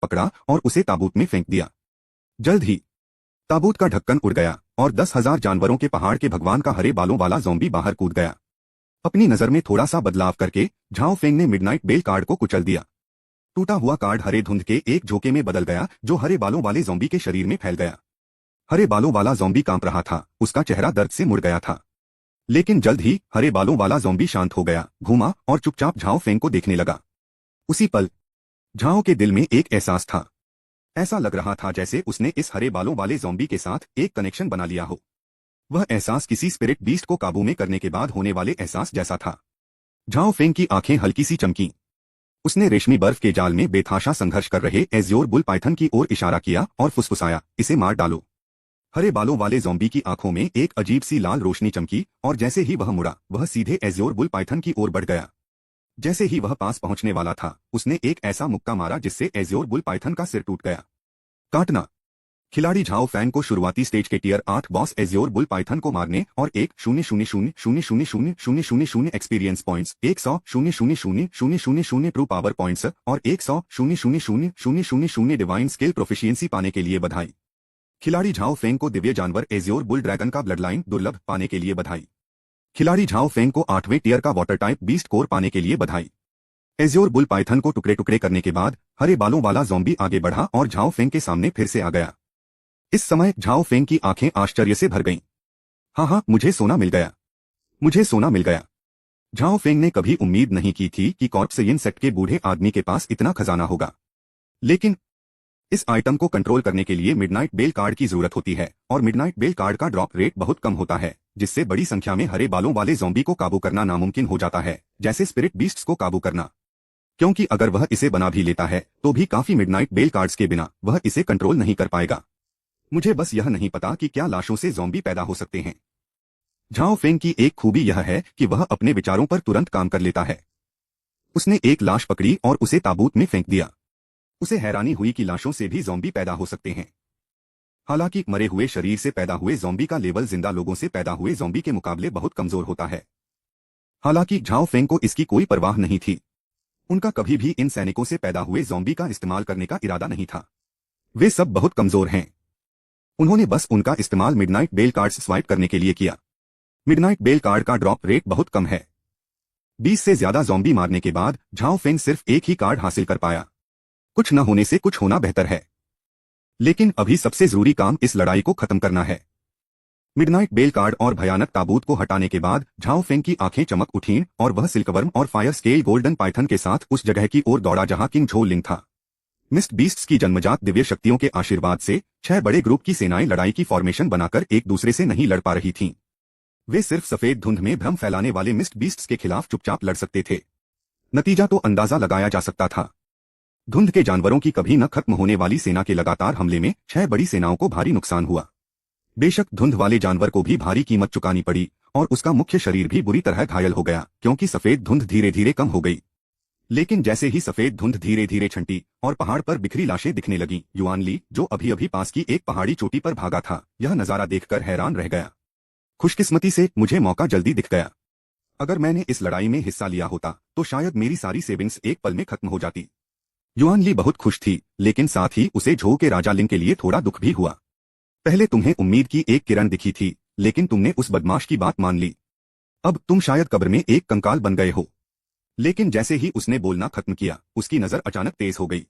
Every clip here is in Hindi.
पकड़ा और उसे ताबूत में फेंक दिया। जल्द ही ताबूत का ढक्कन उड़ गया और 10,000 जानवरों के पहाड़ के भगवान का हरे बालों वाला ज़ॉम्बी बाहर कूद गया। अपनी नजर में थोड़ा सा बदलाव करके झाओ फेंग ने मिडनाइट बेल कार्ड को कुचल दिया। टूटा हुआ कार्ड हरे धुंध के एक झोंके में बदल गया जो हरे बालों वाले ज़ॉम्बी के शरीर में फैल गया। हरे बालों वाला ज़ॉम्बी कांप रहा था, उसका चेहरा दर्द से मुड़ गया था। लेकिन जल्द ही हरे बालों वाला ज़ॉम्बी शांत हो गया, घूमा और चुपचाप झाओ फेंग को देखने लगा। उसी पल झाओ के दिल में एक एहसास था। ऐसा लग रहा था जैसे उसने इस हरे बालों वाले ज़ॉम्बी के साथ एक कनेक्शन बना लिया हो। वह एहसास किसी स्पिरिट बीस्ट को काबू में करने के बाद होने वाले एहसास जैसा था। झाओ फेंग की आंखें हल्की सी चमकीं। उसने रेशमी बर्फ के जाल में बेतहाशा संघर्ष कर रहे एज़्योर बुल पाइथन की ओर इशारा किया और फुसफुसाया, इसे मार डालो। हरे बालों वाले ज़ॉम्बी की आंखों में एक अजीब सी लाल रोशनी चमकी और जैसे ही वह मुड़ा, वह सीधे एज़्योर बुल पाइथन की ओर बढ़ गया। जैसे ही वह पास पहुंचने वाला था, उसने एक ऐसा मुक्का मारा जिससे एज़्योर बुल पाइथन का सिर टूट गया। काटना। खिलाड़ी झाओ फैंग को शुरुआती स्टेज के tier 8 boss azure bull python को मारने और 1,000,000,000 experience points, 100,000,000 true power points और 100,000,000 डिवाइन स्किल प्रोफिशिएंसी पाने के लिए बधाई। खिलाड़ी झाओ फेंग को दिव्य जानवर एज़्योर बुल ड्रैगन का ब्लडलाइन दुर्लभ पाने के लिए बधाई। खिलाड़ी झाओ फेंग को 8वें टियर का वाटर टाइप बीस्ट कोर पाने के लिए बधाई। एज़्योर बुल पाइथन को टुकड़े टुकड़े करने के बाद हरे बालों वाला ज़ॉम्बी आगे बढ़ा और झाओ फेंग के सामने फिर से आ गया। इस समय झाओ फेंग की आंखें आश्चर्य से भर गईं। हाँ, मुझे सोना मिल गया, मुझे सोना मिल गया। झाओ फेंग ने कभी उम्मीद नहीं की थी कि कॉर्प्सियन सेक्ट के बूढ़े आदमी के पास इतना खजाना होगा। लेकिन इस आइटम को कंट्रोल करने के लिए मिडनाइट बेल कार्ड की जरूरत होती है और मिडनाइट बेल कार्ड का ड्रॉप रेट बहुत कम होता है, जिससे बड़ी संख्या में हरे बालों वाले ज़ॉम्बी को काबू करना नामुमकिन हो जाता है, जैसे स्पिरिट बीस्ट्स को काबू करना। क्योंकि अगर वह इसे बना भी लेता है तो भी काफी मिडनाइट बेल कार्ड्स के बिना वह इसे कंट्रोल नहीं कर पाएगा। मुझे बस यह नहीं पता कि क्या लाशों से ज़ॉम्बी पैदा हो सकते हैं। झाओ फेंग की एक खूबी यह है कि वह अपने विचारों पर तुरंत काम कर लेता है। उसने एक लाश पकड़ी और उसे ताबूत में फेंक दिया। उसे हैरानी हुई कि लाशों से भी ज़ॉम्बी पैदा हो सकते हैं। हालांकि मरे हुए शरीर से पैदा हुए ज़ॉम्बी का लेवल जिंदा लोगों से पैदा हुए ज़ॉम्बी के मुकाबले बहुत कमजोर होता है। हालांकि झाओ फेंग को इसकी कोई परवाह नहीं थी। उनका कभी भी इन सैनिकों से पैदा हुए ज़ॉम्बी का इस्तेमाल करने का इरादा नहीं था। वे सब बहुत कमजोर हैं। उन्होंने बस उनका इस्तेमाल मिडनाइट बेल कार्ड्स स्वाइप करने के लिए किया। मिडनाइट बेल कार्ड का ड्रॉप रेट बहुत कम है। 20 से ज्यादा ज़ॉम्बी मारने के बाद झाओ फेंग सिर्फ एक ही कार्ड हासिल कर पाया। कुछ न होने से कुछ होना बेहतर है। लेकिन अभी सबसे जरूरी काम इस लड़ाई को खत्म करना है। मिडनाइट बेल कार्ड और भयानक ताबूत को हटाने के बाद झाओ फेंग की आंखें चमक उठीं और वह सिल्कवर्म और फायर स्केल गोल्डन पाइथन के साथ उस जगह की ओर दौड़ा जहां किंग झो लिंग था। मिस्ट बीस्ट्स की जन्मजात दिव्य शक्तियों के आशीर्वाद से 6 बड़े ग्रुप की सेनाएं लड़ाई की फॉर्मेशन बनाकर एक दूसरे से नहीं लड़ पा रही थीं। वे सिर्फ सफेद धुंध में भ्रम फैलाने वाले मिस्ट बीस्ट्स के खिलाफ चुपचाप लड़ सकते थे। नतीजा तो अंदाजा लगाया जा सकता था। धुंध के जानवरों की कभी न खत्म होने वाली सेना के लगातार हमले में 6 बड़ी सेनाओं को भारी नुकसान हुआ। बेशक धुंध वाले जानवर को भी भारी कीमत चुकानी पड़ी और उसका मुख्य शरीर भी बुरी तरह घायल हो गया क्योंकि सफेद धुंध धीरे धीरे कम हो गई। लेकिन जैसे ही सफेद धुंध धीरे धीरे छंटी और पहाड़ पर बिखरी लाशें दिखने लगी, युआन ली, जो अभी अभी पास की एक पहाड़ी चोटी पर भागा था, यह नजारा देखकर हैरान रह गया। खुशकिस्मती से मुझे मौका जल्दी दिख गया। अगर मैंने इस लड़ाई में हिस्सा लिया होता तो शायद मेरी सारी सेविंग्स एक पल में खत्म हो जाती। युआन ली बहुत खुश थी, लेकिन साथ ही उसे झो के राजा लिंग के लिए थोड़ा दुख भी हुआ। पहले तुम्हें उम्मीद की एक किरण दिखी थी, लेकिन तुमने उस बदमाश की बात मान ली। अब तुम शायद कब्र में एक कंकाल बन गए हो। लेकिन जैसे ही उसने बोलना खत्म किया, उसकी नजर अचानक तेज हो गई।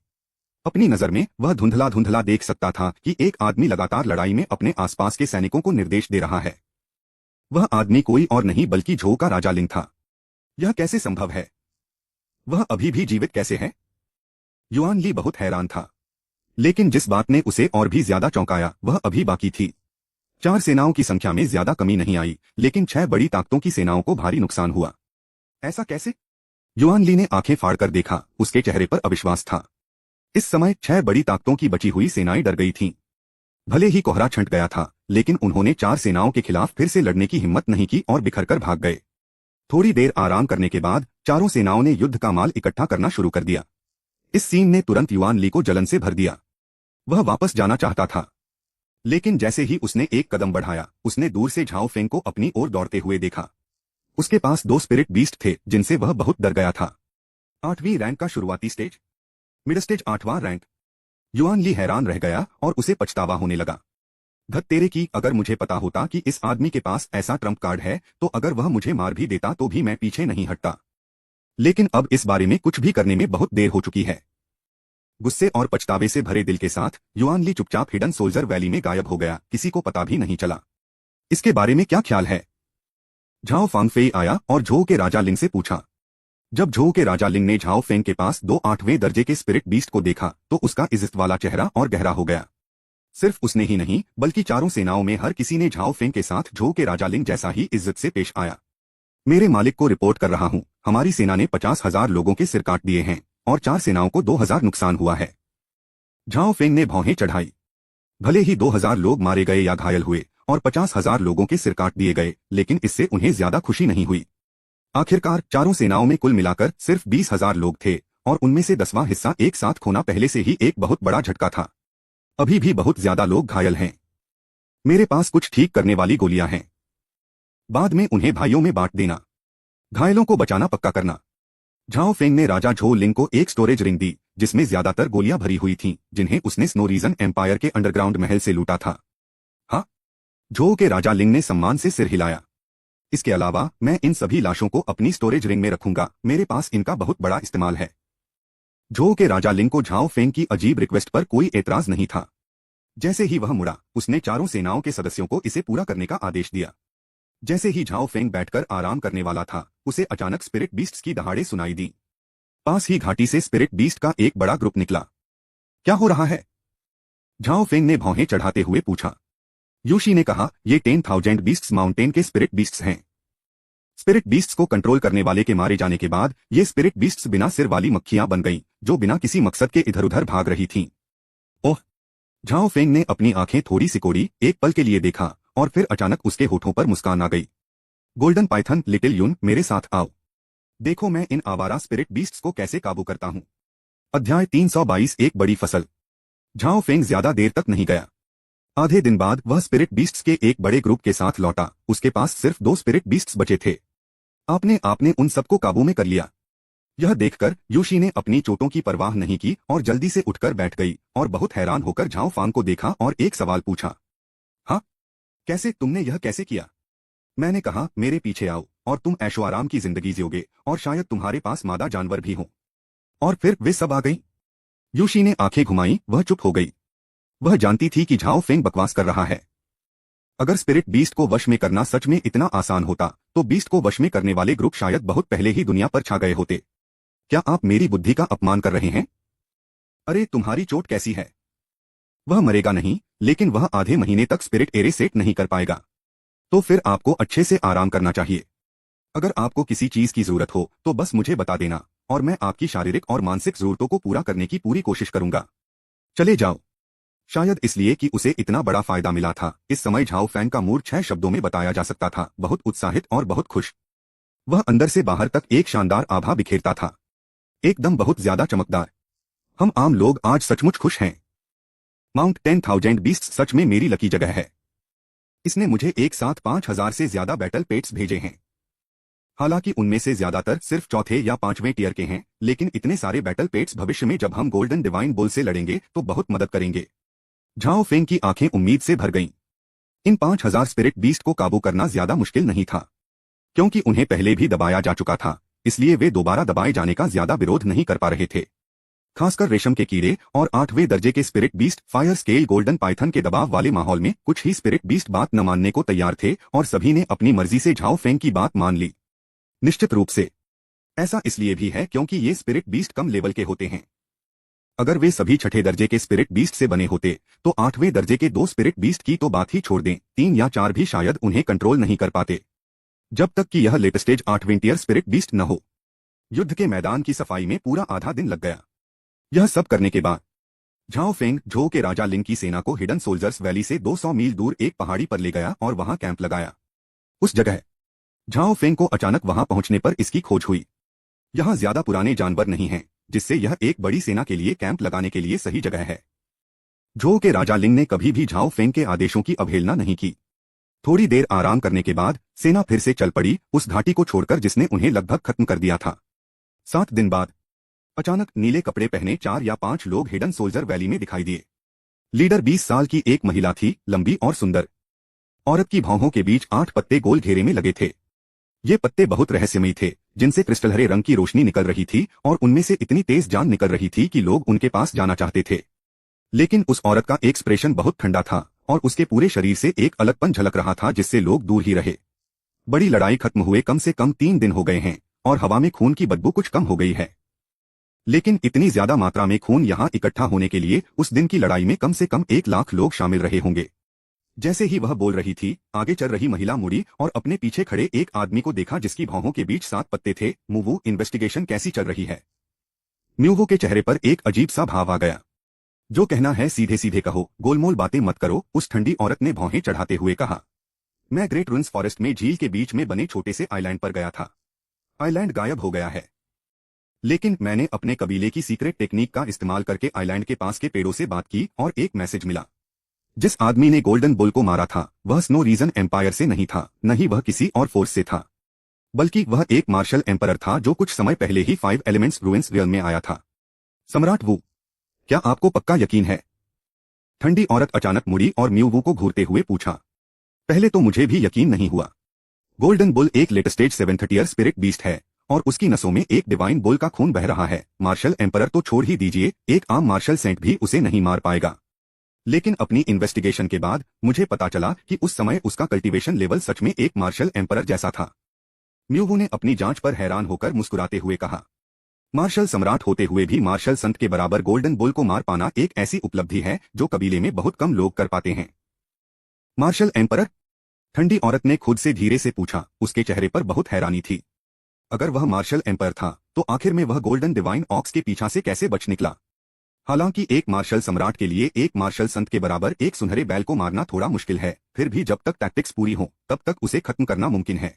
अपनी नजर में वह धुंधला धुंधला देख सकता था कि एक आदमी लगातार लड़ाई में अपने आसपास के सैनिकों को निर्देश दे रहा है। वह आदमी कोई और नहीं बल्कि झो का राजा लिंग था। यह कैसे संभव है? वह अभी भी जीवित कैसे है? युआन ली बहुत हैरान था। लेकिन जिस बात ने उसे और भी ज्यादा चौंकाया वह अभी बाकी थी। 4 सेनाओं की संख्या में ज्यादा कमी नहीं आई, लेकिन 6 बड़ी ताकतों की सेनाओं को भारी नुकसान हुआ। ऐसा कैसे? युआन ली ने आंखें फाड़कर देखा, उसके चेहरे पर अविश्वास था। इस समय 6 बड़ी ताकतों की बची हुई सेनाएं डर गई थीं। भले ही कोहरा छंट गया था, लेकिन उन्होंने 4 सेनाओं के खिलाफ फिर से लड़ने की हिम्मत नहीं की और बिखरकर भाग गए। थोड़ी देर आराम करने के बाद चारों सेनाओं ने युद्ध का माल इकट्ठा करना शुरू कर दिया। इस सीन ने तुरंत युआन ली को जलन से भर दिया। वह वापस जाना चाहता था, लेकिन जैसे ही उसने एक कदम बढ़ाया, उसने दूर से झाओ फेंग को अपनी ओर दौड़ते हुए देखा। उसके पास 2 स्पिरिट बीस्ट थे जिनसे वह बहुत डर गया था। 8वीं रैंक का शुरुआती स्टेज, मिड स्टेज 8वां रैंक। युआन ली हैरान रह गया और उसे पछतावा होने लगा। धत तेरे की, अगर मुझे पता होता कि इस आदमी के पास ऐसा ट्रम्प कार्ड है तो अगर वह मुझे मार भी देता तो भी मैं पीछे नहीं हटता। लेकिन अब इस बारे में कुछ भी करने में बहुत देर हो चुकी है। गुस्से और पछतावे से भरे दिल के साथ युआन ली चुपचाप हिडन सोल्जर वैली में गायब हो गया। किसी को पता भी नहीं चला। इसके बारे में क्या ख्याल है? झाओ फांगफेई आया और झो के राजा लिंग से पूछा। जब झो के राजा लिंग ने झाओ फेंग के पास 2 8वें दर्जे के स्पिरिट बीस्ट को देखा तो उसका इज्जत वाला चेहरा और गहरा हो गया। सिर्फ उसने ही नहीं बल्कि चारों सेनाओं में हर किसी ने झाओ फेंग के साथ झो के राजा लिंग जैसा ही इज्जत से पेश आया। मेरे मालिक को रिपोर्ट कर रहा हूँ, हमारी सेना ने 50,000 लोगों के सिर काट दिए हैं और 4 सेनाओं को 2,000 नुकसान हुआ है। झाओ फेंग ने भौहें चढ़ाई। भले ही 2,000 लोग मारे गए या घायल हुए और 50,000 लोगों के सिर काट दिए गए, लेकिन इससे उन्हें ज्यादा खुशी नहीं हुई। आखिरकार चारों सेनाओं में कुल मिलाकर सिर्फ 20,000 लोग थे और उनमें से 10वां हिस्सा एक साथ खोना पहले से ही एक बहुत बड़ा झटका था। अभी भी बहुत ज्यादा लोग घायल हैं। मेरे पास कुछ ठीक करने वाली गोलियां हैं। बाद में उन्हें भाइयों में बांट देना। घायलों को बचाना पक्का करना। झाओ फेंग ने राजा झो लिंग को एक स्टोरेज रिंग दी जिसमें ज्यादातर गोलियां भरी हुई थीं, जिन्हें उसने स्नो रीजन एम्पायर के अंडरग्राउंड महल से लूटा था। हाँ, झो के राजा लिंग ने सम्मान से सिर हिलाया। इसके अलावा मैं इन सभी लाशों को अपनी स्टोरेज रिंग में रखूंगा, मेरे पास इनका बहुत बड़ा इस्तेमाल है। झो के राजा लिंग को झाओ फेंग की अजीब रिक्वेस्ट पर कोई एतराज नहीं था। जैसे ही वह मुड़ा, उसने चारों सेनाओं के सदस्यों को इसे पूरा करने का आदेश दिया। जैसे ही झाओ फेंग बैठकर आराम करने वाला था, उसे अचानक स्पिरिट बीस्ट्स की दहाड़े सुनाई दी। पास ही घाटी से स्पिरिट बीस्ट का एक बड़ा ग्रुप निकला। क्या हो रहा है? झाओ फेंग ने भौहें चढ़ाते हुए पूछा। यूशी ने कहा, ये 10,000 बीस्ट्स माउंटेन के स्पिरिट बीस्ट्स हैं। स्पिरिट बीस्ट्स को कंट्रोल करने वाले के मारे जाने के बाद ये स्पिरिट बीस्ट्स बिना सिर वाली मक्खियां बन गईं, जो बिना किसी मकसद के इधर उधर भाग रही थीं। ओह! झाओ फेंग ने अपनी आंखें थोड़ी सिकोड़ी, एक पल के लिए देखा और फिर अचानक उसके होठों पर मुस्कान आ गई। गोल्डन पाइथन, लिटिल यून, मेरे साथ आओ। देखो मैं इन आवारा स्पिरिट बीस्ट्स को कैसे काबू करता हूं। अध्याय 322, एक बड़ी फसल। झाओ फेंग ज्यादा देर तक नहीं गया। आधे दिन बाद वह स्पिरिट बीस्ट्स के एक बड़े ग्रुप के साथ लौटा। उसके पास सिर्फ 2 स्पिरिट बीस्ट्स बचे थे। आपने उन सबको काबू में कर लिया। यह देखकर यूशी ने अपनी चोटों की परवाह नहीं की और जल्दी से उठकर बैठ गई और बहुत हैरान होकर झाओ फांग को देखा और एक सवाल पूछा। हाँ, कैसे? तुमने यह कैसे किया? मैंने कहा, मेरे पीछे आओ और तुम ऐशो आराम की जिंदगी जियोगे और शायद तुम्हारे पास मादा जानवर भी हो। और फिर वे सब आ गईं। यूशी ने आंखें घुमाई, वह चुप हो गई। वह जानती थी कि झाओ फेंग बकवास कर रहा है। अगर स्पिरिट बीस्ट को वश में करना सच में इतना आसान होता तो बीस्ट को वश में करने वाले ग्रुप शायद बहुत पहले ही दुनिया पर छा गए होते। क्या आप मेरी बुद्धि का अपमान कर रहे हैं? अरे, तुम्हारी चोट कैसी है? वह मरेगा नहीं, लेकिन वह आधे महीने तक स्पिरिट एरे सेट नहीं कर पाएगा। तो फिर आपको अच्छे से आराम करना चाहिए। अगर आपको किसी चीज की जरूरत हो तो बस मुझे बता देना और मैं आपकी शारीरिक और मानसिक जरूरतों को पूरा करने की पूरी कोशिश करूंगा। चले जाओ। शायद इसलिए कि उसे इतना बड़ा फायदा मिला था, इस समय झाओ फेंग का मूड 6 शब्दों में बताया जा सकता था, बहुत उत्साहित और बहुत खुश। वह अंदर से बाहर तक एक शानदार आभा बिखेरता था, एकदम बहुत ज्यादा चमकदार। हम आम लोग आज सचमुच खुश हैं। माउंट 10,000 बीस्ट्स सच में मेरी लकी जगह है। इसने मुझे एक साथ 5,000 से ज्यादा बैटल पेट्स भेजे हैं। हालांकि उनमें से ज्यादातर सिर्फ चौथे या 5वें टियर के हैं, लेकिन इतने सारे बैटल पेट्स भविष्य में जब हम गोल्डन डिवाइन बुल से लड़ेंगे तो बहुत मदद करेंगे। झाओ फेंग की आंखें उम्मीद से भर गईं। इन 5,000 स्पिरिट बीस्ट को काबू करना ज्यादा मुश्किल नहीं था, क्योंकि उन्हें पहले भी दबाया जा चुका था, इसलिए वे दोबारा दबाए जाने का ज्यादा विरोध नहीं कर पा रहे थे। खासकर रेशम के कीड़े और 8वें दर्जे के spirit beast fire scale golden Python के दबाव वाले माहौल में कुछ ही स्पिरिट बीस्ट बात न मानने को तैयार थे और सभी ने अपनी मर्जी से झाओ फेंग की बात मान ली। निश्चित रूप से ऐसा इसलिए भी है क्योंकि ये स्पिरिट बीस्ट कम लेवल के होते हैं। अगर वे सभी छठे दर्जे के स्पिरिट बीस्ट से बने होते तो 8वें दर्जे के 2 स्पिरिट बीस्ट की तो बात ही छोड़ दें, 3 या 4 भी शायद उन्हें कंट्रोल नहीं कर पाते, जब तक कि यह लेटेस्टेज 8वें टियर स्पिरिट बीस्ट न हो। युद्ध के मैदान की सफाई में पूरा आधा दिन लग गया। यह सब करने के बाद झाओ फेंग झो के राजा लिंग की सेना को हिडन सोल्जर्स वैली से 200 मील दूर एक पहाड़ी पर ले गया और वहां कैंप लगाया। उस जगह झाओ फेंग को अचानक वहां पहुंचने पर इसकी खोज हुई। यहां ज्यादा पुराने जानवर नहीं हैं, जिससे यह एक बड़ी सेना के लिए कैंप लगाने के लिए सही जगह है। झो के राजा लिंग ने कभी भी झाओ फेंग के आदेशों की अवहेलना नहीं की। थोड़ी देर आराम करने के बाद सेना फिर से चल पड़ी, उस घाटी को छोड़कर जिसने उन्हें लगभग खत्म कर दिया था। 7 दिन बाद अचानक नीले कपड़े पहने 4 या 5 लोग हिडन सोल्जर वैली में दिखाई दिए। लीडर 20 साल की एक महिला थी, लंबी और सुंदर। औरत की भौहों के बीच 8 पत्ते गोल घेरे में लगे थे। ये पत्ते बहुत रहस्यमयी थे, जिनसे क्रिस्टल हरे रंग की रोशनी निकल रही थी और उनमें से इतनी तेज जान निकल रही थी कि लोग उनके पास जाना चाहते थे। लेकिन उस औरत का एक्सप्रेशन बहुत ठंडा था और उसके पूरे शरीर से एक अलगपन झलक रहा था जिससे लोग दूर ही रहे। बड़ी लड़ाई खत्म हुए कम से कम 3 दिन हो गए हैं और हवा में खून की बदबू कुछ कम हो गई है। लेकिन इतनी ज्यादा मात्रा में खून यहाँ इकट्ठा होने के लिए उस दिन की लड़ाई में कम से कम 1 लाख लोग शामिल रहे होंगे। जैसे ही वह बोल रही थी, आगे चल रही महिला मुड़ी और अपने पीछे खड़े एक आदमी को देखा जिसकी भौहों के बीच 7 पत्ते थे। मूवू, इन्वेस्टिगेशन कैसी चल रही है? म्यूवो के चेहरे पर एक अजीब सा भाव आ गया। जो कहना है सीधे सीधे कहो, गोलमोल बातें मत करो, उस ठंडी औरत ने भौहें चढ़ाते हुए कहा। मैं ग्रेट रुइंस फॉरेस्ट में झील के बीच में बने छोटे से आइलैंड पर गया था। आइलैंड गायब हो गया है, लेकिन मैंने अपने कबीले की सीक्रेट टेक्निक का इस्तेमाल करके आइलैंड के पास के पेड़ों से बात की और एक मैसेज मिला। जिस आदमी ने गोल्डन बुल को मारा था वह स्नो रीजन एम्पायर से नहीं था, न ही वह किसी और फोर्स से था, बल्कि वह एक मार्शल एम्परर था जो कुछ समय पहले ही 5 एलिमेंट्स रुइंस रियल में आया था। सम्राट वू, क्या आपको पक्का यकीन है? ठंडी औरत अचानक मुड़ी और म्यू वू को घूरते हुए पूछा। पहले तो मुझे भी यकीन नहीं हुआ। गोल्डन बुल एक late stage 7th year spirit beast है और उसकी नसों में एक डिवाइन बुल का खून बह रहा है। मार्शल एम्परर तो छोड़ ही दीजिए, एक आम मार्शल सेंट भी उसे नहीं मार पाएगा। लेकिन अपनी इन्वेस्टिगेशन के बाद मुझे पता चला कि उस समय उसका कल्टीवेशन लेवल सच में एक मार्शल एम्परर जैसा था। म्यूवू ने अपनी जांच पर हैरान होकर मुस्कुराते हुए कहा। मार्शल सम्राट होते हुए भी मार्शल संत के बराबर गोल्डन बुल को मार पाना एक ऐसी उपलब्धि है जो कबीले में बहुत कम लोग कर पाते हैं। Martial emperor? ठंडी औरत ने खुद से धीरे से पूछा। उसके चेहरे पर बहुत हैरानी थी। अगर वह मार्शल एम्परर था तो आखिर में वह गोल्डन डिवाइन ऑक्स के पीछा से कैसे बच निकला? हालांकि एक मार्शल सम्राट के लिए एक मार्शल संत के बराबर एक सुनहरे बैल को मारना थोड़ा मुश्किल है, फिर भी जब तक टैक्टिक्स पूरी हो तब तक उसे खत्म करना मुमकिन है।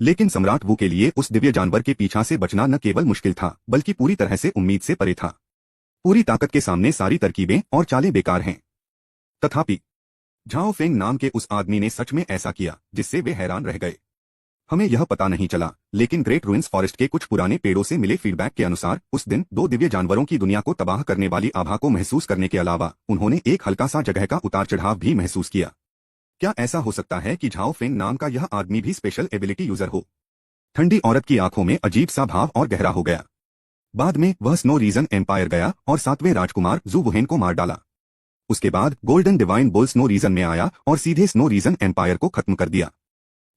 लेकिन सम्राट वू के लिए उस दिव्य जानवर के पीछा से बचना न केवल मुश्किल था बल्कि पूरी तरह से उम्मीद से परे था। पूरी ताकत के सामने सारी तरकीबें और चालें बेकार हैं। तथापि झाओ फेंग नाम के उस आदमी ने सच में ऐसा किया जिससे वे हैरान रह गए। हमें यह पता नहीं चला, लेकिन ग्रेट रुइंस फॉरेस्ट के कुछ पुराने पेड़ों से मिले फीडबैक के अनुसार उस दिन 2 दिव्य जानवरों की दुनिया को तबाह करने वाली आभा को महसूस करने के अलावा उन्होंने एक हल्का सा जगह का उतार चढ़ाव भी महसूस किया। क्या ऐसा हो सकता है कि झाओ फेंग नाम का यह आदमी भी स्पेशल एबिलिटी यूजर हो? ठंडी औरत की आंखों में अजीब सा भाव और गहरा हो गया। बाद में वह स्नो रीजन एम्पायर गया और 7वें राजकुमार जू वुहेन को मार डाला। उसके बाद golden divine bull snow region में आया और सीधे स्नो रीजन एम्पायर को खत्म कर दिया।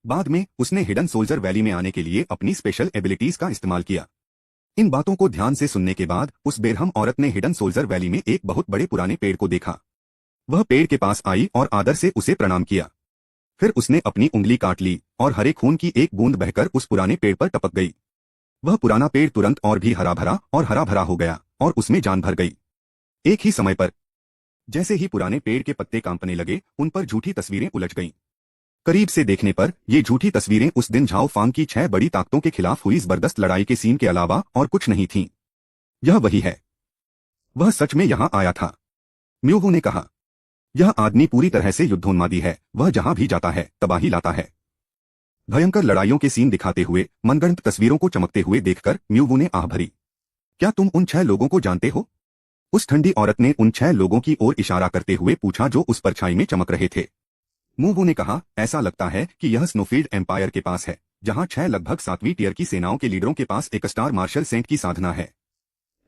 बाद में उसने हिडन सोल्जर वैली में आने के लिए अपनी स्पेशल एबिलिटीज का इस्तेमाल किया। इन बातों को ध्यान से सुनने के बाद उस बेरहम औरत ने हिडन सोल्जर वैली में एक बहुत बड़े पुराने पेड़ को देखा। वह पेड़ के पास आई और आदर से उसे प्रणाम किया। फिर उसने अपनी उंगली काट ली और हरे खून की एक बूंद बहकर उस पुराने पेड़ पर टपक गई। वह पुराना पेड़ तुरंत और भी हरा भरा हो गया और उसमें जान भर गई। एक ही समय पर जैसे ही पुराने पेड़ के पत्ते कांपने लगे, उन पर झूठी तस्वीरें उलझ गईं। करीब से देखने पर ये झूठी तस्वीरें उस दिन झाओ फांग की 6 बड़ी ताकतों के खिलाफ हुई जबरदस्त लड़ाई के सीन के अलावा और कुछ नहीं थीं। यह वही है। वह सच में यहां आया था, म्यूवू ने कहा। यह आदमी पूरी तरह से युद्धोन्मादी है, वह जहां भी जाता है तबाही लाता है। भयंकर लड़ाइयों के सीन दिखाते हुए मनगढ़ंत तस्वीरों को चमकते हुए देखकर म्यूवू ने आह भरी। क्या तुम उन 6 लोगों को जानते हो? उस ठंडी औरत ने उन 6 लोगों की ओर इशारा करते हुए पूछा जो उस परछाई में चमक रहे थे। मूवू ने कहा, ऐसा लगता है कि यह स्नोफील्ड एम्पायर के पास है, जहां 6 लगभग 7वीं टियर की सेनाओं के लीडरों के पास एक स्टार मार्शल सेंट की साधना है।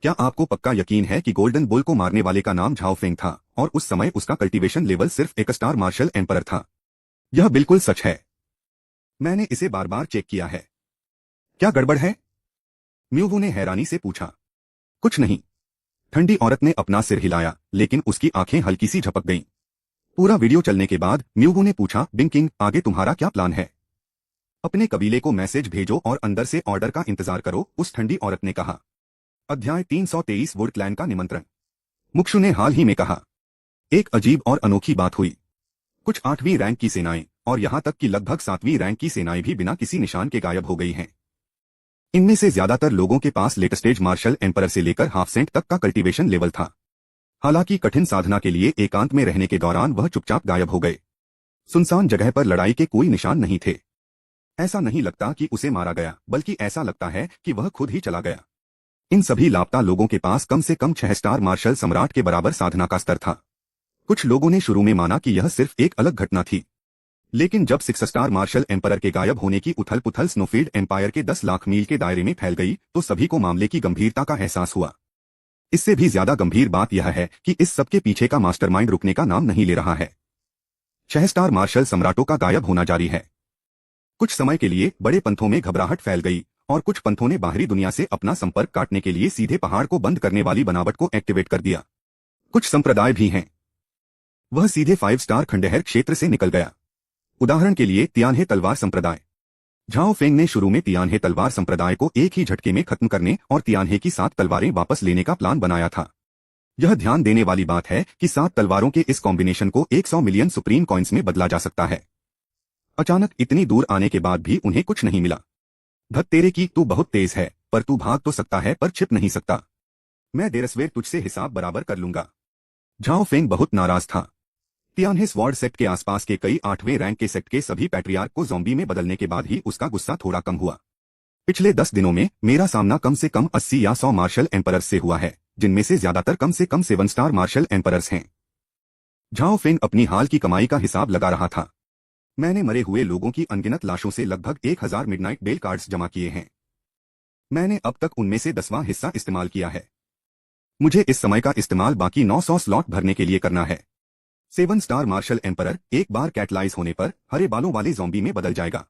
क्या आपको पक्का यकीन है कि गोल्डन बुल को मारने वाले का नाम झाओ फेंग था और उस समय उसका कल्टीवेशन लेवल सिर्फ एक स्टार मार्शल एम्परर था? यह बिल्कुल सच है। मैंने इसे बार बार चेक किया है। क्या गड़बड़ है? म्यूवू ने हैरानी से पूछा। कुछ नहीं। ठंडी औरत ने अपना सिर हिलाया, लेकिन उसकी आंखें हल्की सी झपक गईं। पूरा वीडियो चलने के बाद म्यूवू ने पूछा, बिंग किंग, आगे तुम्हारा क्या प्लान है? अपने कबीले को मैसेज भेजो और अंदर से ऑर्डर का इंतजार करो, उस ठंडी औरत ने कहा। अध्याय 323 वुड क्लैन का निमंत्रण। मुक्षु ने हाल ही में कहा। एक अजीब और अनोखी बात हुई। कुछ 8वीं रैंक की सेनाएं और यहां तक कि लगभग 7वीं रैंक की सेनाएं भी बिना किसी निशान के गायब हो गई हैं। इनमें से ज्यादातर लोगों के पास लेट स्टेज मार्शल एम्परर से लेकर हाफ सेंट तक का कल्टीवेशन लेवल था। हालांकि कठिन साधना के लिए एकांत में रहने के दौरान वह चुपचाप गायब हो गए। सुनसान जगह पर लड़ाई के कोई निशान नहीं थे। ऐसा नहीं लगता कि उसे मारा गया, बल्कि ऐसा लगता है कि वह खुद ही चला गया। इन सभी लापता लोगों के पास कम से कम 6 स्टार मार्शल सम्राट के बराबर साधना का स्तर था। कुछ लोगों ने शुरू में माना कि यह सिर्फ एक अलग घटना थी, लेकिन जब 6 स्टार मार्शल एम्परर के गायब होने की उथल पुथल स्नोफील्ड एम्पायर के 10 लाख मील के दायरे में फैल गई तो सभी को मामले की गंभीरता का एहसास हुआ। इससे भी ज्यादा गंभीर बात यह है कि इस सब के पीछे का मास्टरमाइंड रुकने का नाम नहीं ले रहा है। 6 स्टार मार्शल सम्राटों का गायब होना जारी है। कुछ समय के लिए बड़े पंथों में घबराहट फैल गई और कुछ पंथों ने बाहरी दुनिया से अपना संपर्क काटने के लिए सीधे पहाड़ को बंद करने वाली बनावट को एक्टिवेट कर दिया। कुछ संप्रदाय भी हैं, वह सीधे 5 स्टार खंडहर क्षेत्र से निकल गया। उदाहरण के लिए तियानहे तलवार संप्रदाय। झाओ फेंग ने शुरू में तियानहे तलवार संप्रदाय को एक ही झटके में खत्म करने और तियानहे की 7 तलवारें वापस लेने का प्लान बनाया था। यह ध्यान देने वाली बात है कि 7 तलवारों के इस कॉम्बिनेशन को 100 मिलियन सुप्रीम कॉइन्स में बदला जा सकता है। अचानक इतनी दूर आने के बाद भी उन्हें कुछ नहीं मिला। धत तेरे की, तू बहुत तेज है, पर तू भाग तो सकता है पर छिप नहीं सकता। मैं देरसवेर तुझसे हिसाब बराबर कर लूंगा। झाओ फेंग बहुत नाराज था। तियानहे स्वॉर्ड सेक्ट के आसपास के कई 8वें रैंक के सेक्ट के सभी पैट्रियार्क को ज़ॉम्बी में बदलने के बाद ही उसका गुस्सा थोड़ा कम हुआ। पिछले 10 दिनों में मेरा सामना कम से कम 80 या 100 मार्शल एम्परर्स से हुआ है, जिनमें से ज्यादातर कम से कम 7 स्टार मार्शल एम्परर्स हैं। झाओ फेंग अपनी हाल की कमाई का हिसाब लगा रहा था। मैंने मरे हुए लोगों की अनगिनत लाशों से लगभग 1000 मिडनाइट बेल कार्ड्स जमा किए हैं। मैंने अब तक उनमें से 10वां हिस्सा इस्तेमाल किया है। मुझे इस समय का इस्तेमाल बाकी 900 स्लॉट भरने के लिए करना है। 7 स्टार मार्शल एम्परर एक बार कैटलाइज होने पर हरे बालों वाले ज़ॉम्बी में बदल जाएगा।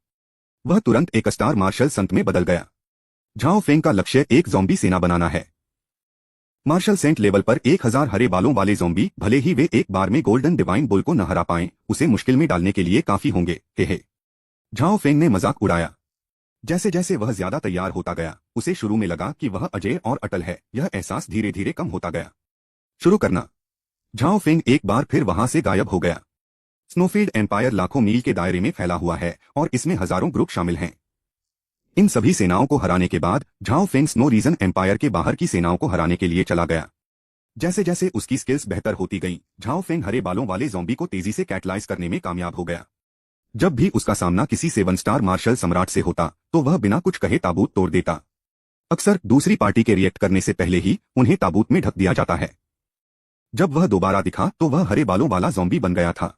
वह तुरंत 1 स्टार मार्शल संत में बदल गया। झाओ फेंग का लक्ष्य एक ज़ॉम्बी सेना बनाना है। मार्शल सेंट लेवल पर 1000 हरे बालों वाले ज़ॉम्बी, भले ही वे एक बार में गोल्डन डिवाइन बुल को न हरा पाएं, उसे मुश्किल में डालने के लिए काफी होंगे। हे। झाओ फेंग ने मजाक उड़ाया। जैसे जैसे वह ज्यादा तैयार होता गया, उसे शुरू में लगा कि वह अजय और अटल है। यह एहसास धीरे धीरे कम होता गया। शुरू करना। झाओ फेंग एक बार फिर वहां से गायब हो गया। स्नोफील्ड एम्पायर लाखों मील के दायरे में फैला हुआ है और इसमें हजारों ग्रुप शामिल हैं। इन सभी सेनाओं को हराने के बाद Zhao Feng snow region empire के बाहर की सेनाओं को हराने के लिए चला गया। जैसे जैसे उसकी स्किल्स बेहतर होती गईं, झाओ फेंग हरे बालों वाले ज़ॉम्बी को तेजी से कैटलाइज करने में कामयाब हो गया। जब भी उसका सामना किसी 7 स्टार मार्शल सम्राट से होता तो वह बिना कुछ कहे ताबूत तोड़ देता। अक्सर दूसरी पार्टी के रिएक्ट करने से पहले ही उन्हें ताबूत में ढक दिया जाता है। जब वह दोबारा दिखा तो वह हरे बालों वाला ज़ॉम्बी बन गया था।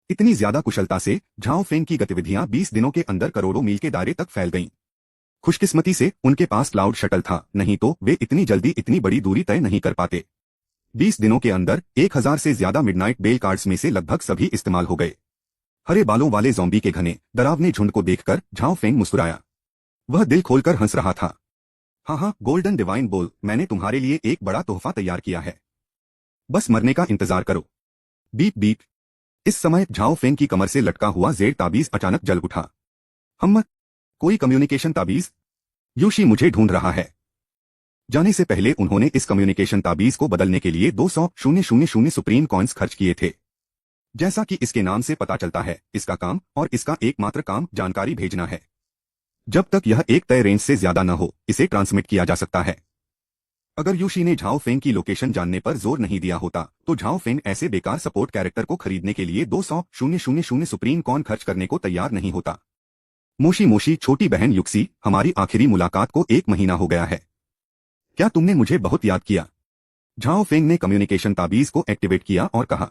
इतनी ज्यादा कुशलता से झाओ फेंग की गतिविधियां 20 दिनों के अंदर करोड़ों मील के दायरे तक फैल गईं। खुशकिस्मती से उनके पास क्लाउड शटल था, नहीं तो वे इतनी जल्दी इतनी बड़ी दूरी तय नहीं कर पाते। 20 दिनों के अंदर 1000 से ज्यादा मिडनाइट बेल कार्ड्स में से लगभग सभी इस्तेमाल हो गए। हरे बालों वाले ज़ॉम्बी के घने डरावने झुंड को देखकर झाओ फेंग मुस्कुराया। वह दिल खोलकर हंस रहा था। हाँ, गोल्डन डिवाइन बोल, मैंने तुम्हारे लिए एक बड़ा तोहफा तैयार किया है। बस मरने का इंतजार करो। Beep beep. इस समय झाओ फेंग की कमर से लटका हुआ जेड ताबीज अचानक जल उठा। कोई कम्युनिकेशन ताबीज? यूशी मुझे ढूंढ रहा है। जाने से पहले उन्होंने इस कम्युनिकेशन ताबीज को बदलने के लिए 200,000 सुप्रीम कॉइन्स खर्च किए थे। जैसा कि इसके नाम से पता चलता है, इसका काम और इसका एकमात्र काम जानकारी भेजना है। जब तक यह एक तय रेंज से ज्यादा न हो, इसे ट्रांसमिट किया जा सकता है। अगर यूशी ने झाओ फेंग की लोकेशन जानने पर जोर नहीं दिया होता तो झाओ फेंग ऐसे बेकार सपोर्ट कैरेक्टर को खरीदने के लिए 200,000 सुप्रीम कॉइन खर्च करने को तैयार नहीं होता। मोशी मोशी छोटी बहन युक्सी, हमारी आखिरी मुलाकात को 1 महीना हो गया है। क्या तुमने मुझे बहुत याद किया? झाओ फेंग ने कम्युनिकेशन ताबीज को एक्टिवेट किया और कहा।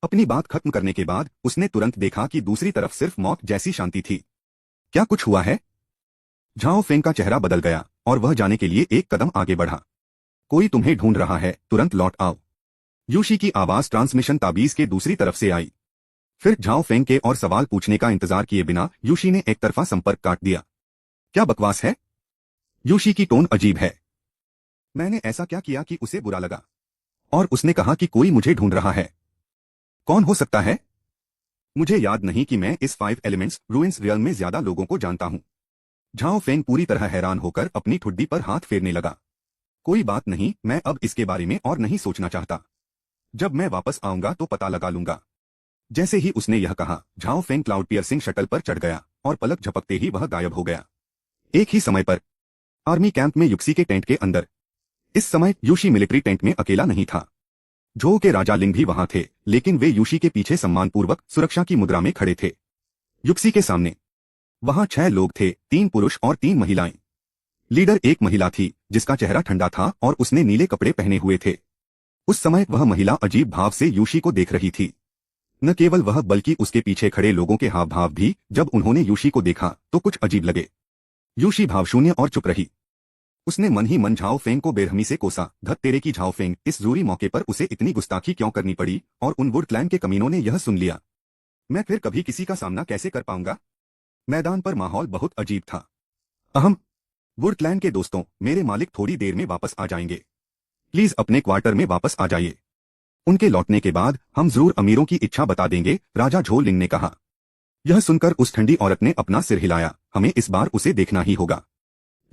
अपनी बात खत्म करने के बाद उसने तुरंत देखा कि दूसरी तरफ सिर्फ मौत जैसी शांति थी। क्या कुछ हुआ है? झाओ फेंग का चेहरा बदल गया और वह जाने के लिए एक कदम आगे बढ़ा। कोई तुम्हें ढूंढ रहा है, तुरंत लौट आओ। यूशी की आवाज ट्रांसमिशन ताबीज के दूसरी तरफ से आई। फिर झाओ फेंग के और सवाल पूछने का इंतजार किए बिना यूशी ने एक तरफा संपर्क काट दिया। क्या बकवास है? यूशी की टोन अजीब है। मैंने ऐसा क्या किया कि उसे बुरा लगा? और उसने कहा कि कोई मुझे ढूंढ रहा है। कौन हो सकता है? मुझे याद नहीं कि मैं इस 5 एलिमेंट्स रूइंस रियल में ज्यादा लोगों को जानता हूं। झाओ फेंग पूरी तरह हैरान होकर अपनी ठुड्डी पर हाथ फेरने लगा। कोई बात नहीं, मैं अब इसके बारे में और नहीं सोचना चाहता। जब मैं वापस आऊंगा तो पता लगा लूंगा। जैसे ही उसने यह कहा, Zhao Feng cloud piercing shuttle पर चढ़ गया और पलक झपकते ही वह गायब हो गया। एक ही समय पर आर्मी कैंप में युक्सी के टेंट के अंदर। इस समय यूशी मिलिट्री टेंट में अकेला नहीं था। झो के राजा लिंग भी वहां थे, लेकिन वे यूशी के पीछे सम्मानपूर्वक सुरक्षा की मुद्रा में खड़े थे। युक्सी के सामने वहां 6 लोग थे, 3 पुरुष और 3 महिलाएं। लीडर एक महिला थी जिसका चेहरा ठंडा था और उसने नीले कपड़े पहने हुए थे। उस समय वह महिला अजीब भाव से यूशी को देख रही थी। न केवल वह बल्कि उसके पीछे खड़े लोगों के हाव भाव भी जब उन्होंने यूशी को देखा तो कुछ अजीब लगे। यूशी भावशून्य और चुप रही। उसने मन ही मन झाओ फेंग को बेरहमी से कोसा, धत तेरे की झाओ फेंग, इस जरूरी मौके पर उसे इतनी गुस्ताखी क्यों करनी पड़ी, और उन वुड क्लैन के कमीनों ने यह सुन लिया। मैं फिर कभी किसी का सामना कैसे कर पाऊंगा। मैदान पर माहौल बहुत अजीब था। अहम वुड क्लैन के दोस्तों, मेरे मालिक थोड़ी देर में वापस आ जाएंगे। प्लीज अपने क्वार्टर में वापस आ जाइए। उनके लौटने के बाद हम जरूर अमीरों की इच्छा बता देंगे, राजा झो लिंग ने कहा। यह सुनकर उस ठंडी औरत ने अपना सिर हिलाया। हमें इस बार उसे देखना ही होगा।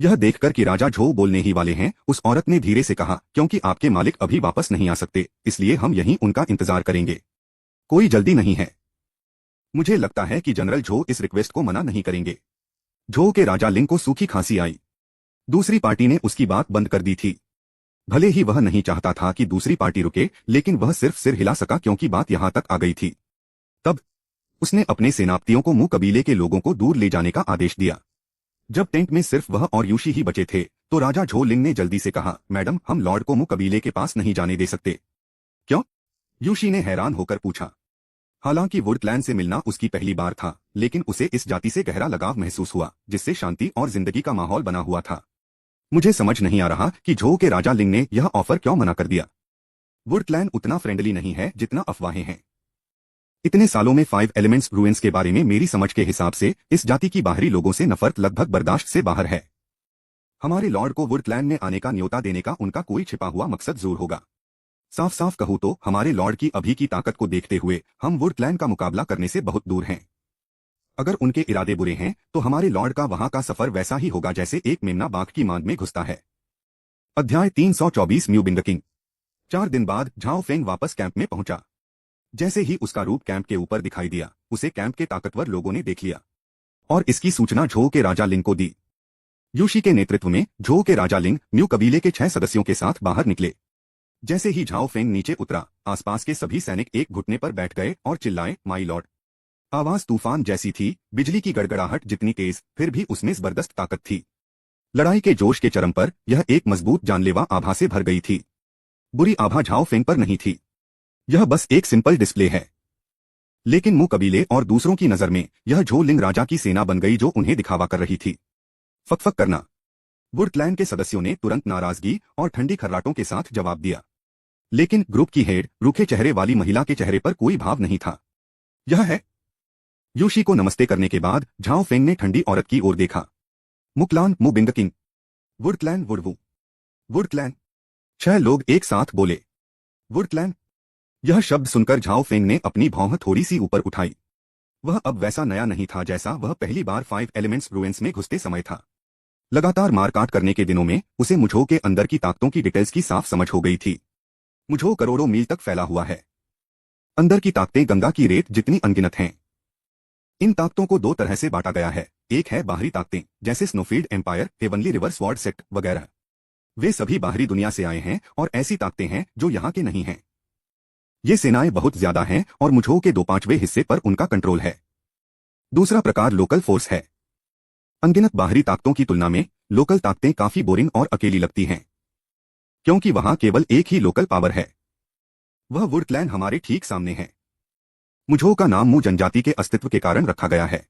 यह देखकर कि राजा झो बोलने ही वाले हैं, उस औरत ने धीरे से कहा, क्योंकि आपके मालिक अभी वापस नहीं आ सकते, इसलिए हम यहीं उनका इंतजार करेंगे। कोई जल्दी नहीं है। मुझे लगता है कि जनरल झो इस रिक्वेस्ट को मना नहीं करेंगे। झो के राजा लिंग को सूखी खांसी आई। दूसरी पार्टी ने उसकी बात बंद कर दी थी। भले ही वह नहीं चाहता था कि दूसरी पार्टी रुके, लेकिन वह सिर्फ सिर हिला सका क्योंकि बात यहां तक आ गई थी। तब उसने अपने सेनापतियों को मुंह कबीले के लोगों को दूर ले जाने का आदेश दिया। जब टेंट में सिर्फ वह और यूशी ही बचे थे तो राजा झो लिंग ने जल्दी से कहा, मैडम, हम लॉर्ड को मुंह कबीले के पास नहीं जाने दे सकते। क्यों? यूशी ने हैरान होकर पूछा। हालांकि वुड क्लैन से मिलना उसकी पहली बार था, लेकिन उसे इस जाति से गहरा लगाव महसूस हुआ जिससे शांति और जिंदगी का माहौल बना हुआ था। मुझे समझ नहीं आ रहा कि झो के राजा लिंग ने यह ऑफर क्यों मना कर दिया। वुड क्लैन उतना फ्रेंडली नहीं है जितना अफवाहें हैं। इतने सालों में 5 एलिमेंट्स रूइंस के बारे में मेरी समझ के हिसाब से इस जाति की बाहरी लोगों से नफरत लगभग बर्दाश्त से बाहर है। हमारे लॉर्ड को वुड क्लैन में आने का न्योता देने का उनका कोई छिपा हुआ मकसद जरूर होगा। साफ साफ कहूं तो हमारे लॉर्ड की अभी की ताकत को देखते हुए हम वुड क्लैन का मुकाबला करने से बहुत दूर हैं। अगर उनके इरादे बुरे हैं तो हमारे लॉर्ड का वहां का सफर वैसा ही होगा जैसे एक मेमना बाघ की मांद में घुसता है। अध्याय 324 म्यू बिंग किंग। 4 दिन बाद झाओ फेंग वापस कैंप में पहुंचा। जैसे ही उसका रूप कैंप के ऊपर दिखाई दिया, उसे कैंप के ताकतवर लोगों ने देख लिया और इसकी सूचना झो के राजा लिंग को दी। यूशी के नेतृत्व में झो के राजा लिंग म्यू कबीले के 6 सदस्यों के साथ बाहर निकले। जैसे ही झाओ फेंग नीचे उतरा, आसपास के सभी सैनिक एक घुटने पर बैठ गए और चिल्लाए, माई लॉर्ड। आवाज तूफान जैसी थी, बिजली की गड़गड़ाहट जितनी तेज, फिर भी उसमें जबरदस्त ताकत थी। लड़ाई के जोश के चरम पर यह एक मजबूत जानलेवा आभा से भर गई थी। बुरी आभा झाओ फेंग पर नहीं थी। यह बस एक सिंपल डिस्प्ले है। लेकिन मु कबीले और दूसरों की नजर में यह झो लिंग राजा की सेना बन गई जो उन्हें दिखावा कर रही थी। फकफक करना। वुड क्लैन के सदस्यों ने तुरंत नाराजगी और ठंडी खर्राटों के साथ जवाब दिया। लेकिन ग्रुप की हेड, रूखे चेहरे वाली महिला के चेहरे पर कोई भाव नहीं था। यह है। यूशी को नमस्ते करने के बाद झाओ फेंग ने ठंडी औरत की ओर देखा। मुक्लान मु बिंग किंग। वुड क्लैन वुडवू। Wood clan. 6 लोग एक साथ बोले, वुड क्लैन। यह शब्द सुनकर झाओ फेंग ने अपनी भौं थोड़ी सी ऊपर उठाई। वह अब वैसा नया नहीं था जैसा वह पहली बार 5 एलिमेंट्स रूइंस में घुसते समय था। लगातार मारकाट करने के दिनों में उसे मुझो के अंदर की ताकतों की डिटेल्स की साफ समझ हो गई थी। मुझो करोड़ों मील तक फैला हुआ है। अंदर की ताकतें गंगा की रेत जितनी अनगिनत हैं। इन ताकतों को 2 तरह से बांटा गया है। एक है बाहरी ताकतें, जैसे snowfield empire, heavenly river sword sect वगैरह। वे सभी बाहरी दुनिया से आए हैं और ऐसी ताकतें हैं जो यहाँ के नहीं हैं। ये सेनाएं बहुत ज्यादा हैं और मुझो के 2/5वें हिस्से पर उनका कंट्रोल है। दूसरा प्रकार लोकल फोर्स है। अनगिनत बाहरी ताकतों की तुलना में लोकल ताकतें काफी बोरिंग और अकेली लगती हैं, क्योंकि वहां केवल एक ही लोकल पावर है। वह वुड क्लैन हमारे ठीक सामने है। मुझो का नाम मु जनजाति के अस्तित्व के कारण रखा गया है।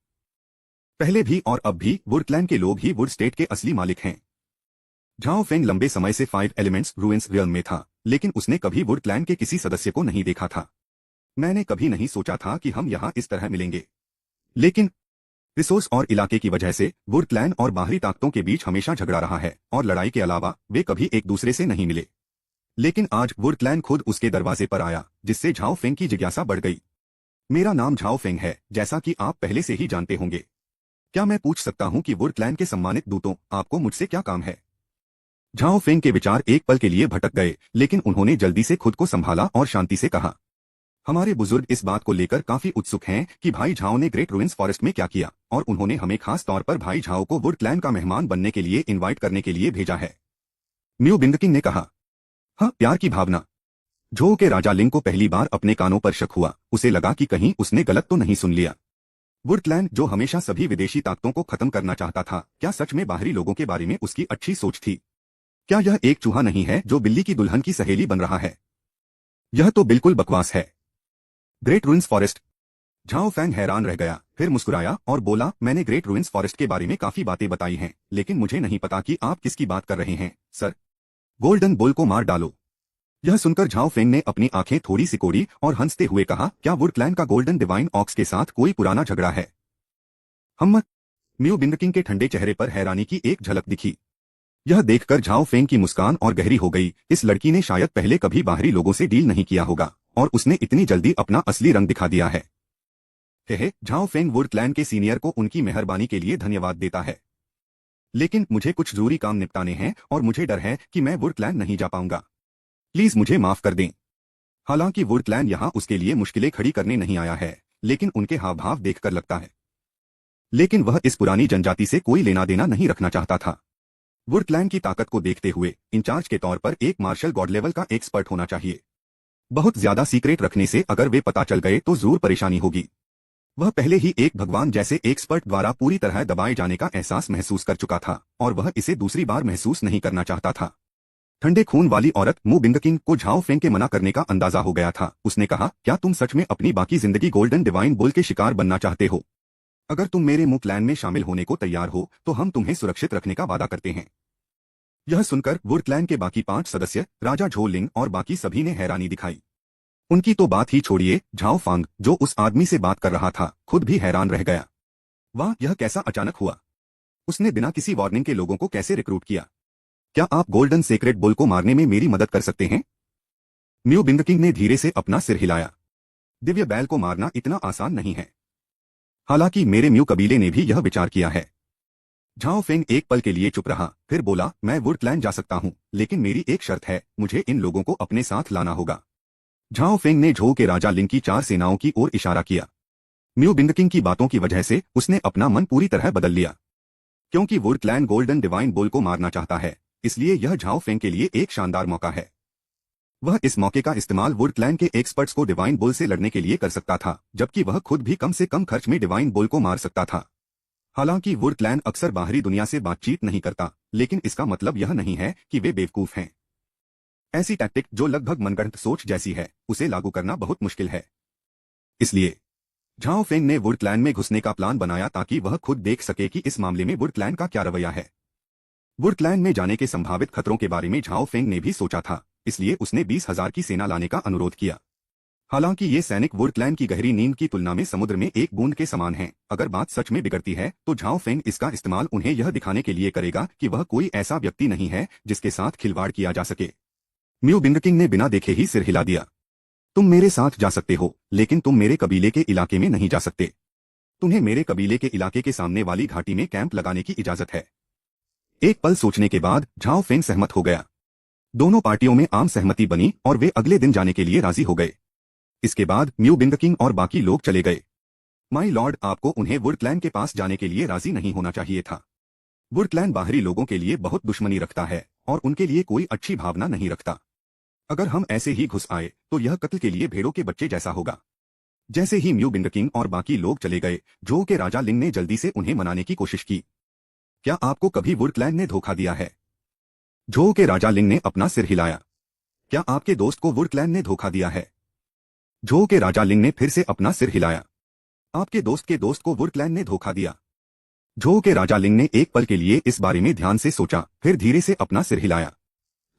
पहले भी और अब भी वुड क्लैन के लोग ही वुड स्टेट के असली मालिक हैं। झाओ फेंग लंबे समय से 5 एलिमेंट्स रूइंस रियल्म में था, लेकिन उसने कभी वुड क्लैन के किसी सदस्य को नहीं देखा था। मैंने कभी नहीं सोचा था कि हम यहाँ इस तरह मिलेंगे। लेकिन रिसोर्स और इलाके की वजह से वुड क्लैन और बाहरी ताकतों के बीच हमेशा झगड़ा रहा है और लड़ाई के अलावा वे कभी एक दूसरे से नहीं मिले। लेकिन आज वुड क्लैन खुद उसके दरवाजे पर आया, जिससे झाओ फेंग की जिज्ञासा बढ़ गई। मेरा नाम झाओ फेंग है, जैसा कि आप पहले से ही जानते होंगे। क्या मैं पूछ सकता हूं कि वुड क्लैन के सम्मानित दूतों, आपको मुझसे क्या काम है? झाओ फेंग के विचार एक पल के लिए भटक गए, लेकिन उन्होंने जल्दी से खुद को संभाला और शांति से कहा, हमारे बुजुर्ग इस बात को लेकर काफी उत्सुक हैं कि भाई झाओ ने ग्रेट रूइंस फॉरेस्ट में क्या किया, और उन्होंने हमें खास तौर पर भाई झाओ को वुड क्लैन का मेहमान बनने के लिए इनवाइट करने के लिए भेजा है। म्यू बिंग किंग ने कहा। हाँ, प्यार की भावना। झो के राजा लिंग को पहली बार अपने कानों पर शक हुआ। उसे लगा कि कहीं उसने गलत तो नहीं सुन लिया। वुड क्लैन जो हमेशा सभी विदेशी ताकतों को खत्म करना चाहता था, क्या सच में बाहरी लोगों के बारे में उसकी अच्छी सोच थी? क्या यह एक चूहा नहीं है जो बिल्ली की दुल्हन की सहेली बन रहा है? यह तो बिल्कुल बकवास है। Great ruins forest. Zhao Fang हैरान रह गया, फिर मुस्कुराया और बोला, मैंने ग्रेट रूइंस फॉरेस्ट के बारे में काफी बातें बताई हैं, लेकिन मुझे नहीं पता कि आप किसकी बात कर रहे हैं, सर। गोल्डन बुल को मार डालो। यह सुनकर झाओ फेंग ने अपनी आंखें थोड़ी सिकोड़ी और हंसते हुए कहा, क्या वुड क्लैन का गोल्डन डिवाइन ऑक्स के साथ कोई पुराना झगड़ा है? हम म्यू बिंगकिंग के ठंडे चेहरे पर हैरानी की एक झलक दिखी। यह देखकर झाओ फेंग की मुस्कान और गहरी हो गई। इस लड़की ने शायद पहले कभी बाहरी लोगों से डील नहीं किया होगा और उसने इतनी जल्दी अपना असली रंग दिखा दिया है। झाओ फेंग वुड क्लैन के सीनियर को उनकी मेहरबानी के लिए धन्यवाद देता है, लेकिन मुझे कुछ जरूरी काम निपटाने हैं और मुझे डर है कि मैं वुड क्लैन नहीं जा पाऊंगा। प्लीज मुझे माफ कर दें। हालांकि वुड क्लैन यहाँ उसके लिए मुश्किलें खड़ी करने नहीं आया है, लेकिन उनके हाव भाव देखकर लगता है लेकिन वह इस पुरानी जनजाति से कोई लेना देना नहीं रखना चाहता था। वुड क्लैन की ताकत को देखते हुए इंचार्ज के तौर पर एक मार्शल गॉड लेवल का एक्सपर्ट होना चाहिए। बहुत ज्यादा सीक्रेट रखने से अगर वे पता चल गए तो जरूर परेशानी होगी। वह पहले ही एक भगवान जैसे एक्सपर्ट द्वारा पूरी तरह दबाए जाने का एहसास महसूस कर चुका था और वह इसे दूसरी बार महसूस नहीं करना चाहता था। ठंडे खून वाली औरत मू बिंगकिंग को झाओ फेंग के मना करने का अंदाजा हो गया था। उसने कहा, क्या तुम सच में अपनी बाकी जिंदगी गोल्डन डिवाइन बुल के शिकार बनना चाहते हो? अगर तुम मेरे मू क्लैन में शामिल होने को तैयार हो तो हम तुम्हें सुरक्षित रखने का वादा करते हैं। यह सुनकर वुड क्लैन के बाकी 5 सदस्य, राजा झो लिंग और बाकी सभी ने हैरानी दिखाई। उनकी तो बात ही छोड़िए, झाओ फांग जो उस आदमी से बात कर रहा था खुद भी हैरान रह गया। वाह, यह कैसा अचानक हुआ? उसने बिना किसी वार्निंग के लोगों को कैसे रिक्रूट किया? क्या आप गोल्डन सेक्रेट बुल को मारने में मेरी मदद कर सकते हैं? म्यू बिंगकिंग ने धीरे से अपना सिर हिलाया। दिव्य बैल को मारना इतना आसान नहीं है। हालांकि मेरे म्यू कबीले ने भी यह विचार किया है। झाओ फेंग एक पल के लिए चुप रहा, फिर बोला, मैं वुड क्लैन जा सकता हूं, लेकिन मेरी एक शर्त है, मुझे इन लोगों को अपने साथ लाना होगा। झाओ फेंग ने झो के राजा लिंग की 4 सेनाओं की ओर इशारा किया। म्यू बिंगकिंग की बातों की वजह से उसने अपना मन पूरी तरह बदल लिया। क्योंकि would clan golden divine bull को मारना चाहता है, इसलिए यह झाओ फेंग के लिए एक शानदार मौका है। वह इस मौके का इस्तेमाल वुड क्लैन के एक्सपर्ट्स को डिवाइन बुल से लड़ने के लिए कर सकता था, जबकि वह खुद भी कम से कम खर्च में डिवाइन बुल को मार सकता था। हालांकि वुड क्लैन अक्सर बाहरी दुनिया से बातचीत नहीं करता, लेकिन इसका मतलब यह नहीं है कि वे बेवकूफ हैं। ऐसी टैक्टिक जो लगभग मनगढ़ंत सोच जैसी है, उसे लागू करना बहुत मुश्किल है। इसलिए झाओ फेंग ने वुड क्लैन में घुसने का प्लान बनाया ताकि वह खुद देख सके कि इस मामले में वुड क्लैन का क्या रवैया है। वुड क्लैन में जाने के संभावित खतरों के बारे में झाओ फेंग ने भी सोचा था, इसलिए उसने 20,000 की सेना लाने का अनुरोध किया। हालांकि ये सैनिक वुड क्लैन की गहरी नींद की तुलना में समुद्र में एक बूंद के समान हैं। अगर बात सच में बिगड़ती है तो झाओ फेंग इसका इस्तेमाल उन्हें यह दिखाने के लिए करेगा कि वह कोई ऐसा व्यक्ति नहीं है जिसके साथ खिलवाड़ किया जा सके। म्यू बिंगकिंग ने बिना देखे ही सिर हिला दिया। तुम मेरे साथ जा सकते हो, लेकिन तुम मेरे कबीले के इलाके में नहीं जा सकते। तुम्हें मेरे कबीले के इलाके के सामने वाली घाटी में कैंप लगाने की इजाजत है। एक पल सोचने के बाद झाओ फेंग सहमत हो गया। दोनों पार्टियों में आम सहमति बनी और वे अगले दिन जाने के लिए राजी हो गए। इसके बाद म्यू बिंगकिंग और बाकी लोग चले गए। माई लॉर्ड, आपको उन्हें वुड क्लैन के पास जाने के लिए राजी नहीं होना चाहिए था। वुड क्लैन बाहरी लोगों के लिए बहुत दुश्मनी रखता है और उनके लिए कोई अच्छी भावना नहीं रखता। अगर हम ऐसे ही घुस आए तो यह कत्ल के लिए भेड़ों के बच्चे जैसा होगा। जैसे ही म्यू बिंगकिंग और बाकी लोग चले गए, जो के राजा लिंग ने जल्दी से उन्हें मनाने की कोशिश की। क्या आपको कभी वुड क्लैन ने धोखा दिया है? जो के राजा लिंग ने अपना सिर हिलाया। क्या आपके दोस्त को वुड क्लैन ने धोखा दिया है? जो के राजा लिंग ने फिर से अपना सिर हिलाया। आपके दोस्त के दोस्त को वुड क्लैन ने धोखा दिया। जो के राजा लिंग ने एक पल के लिए इस बारे में ध्यान से सोचा, फिर धीरे से अपना सिर हिलाया।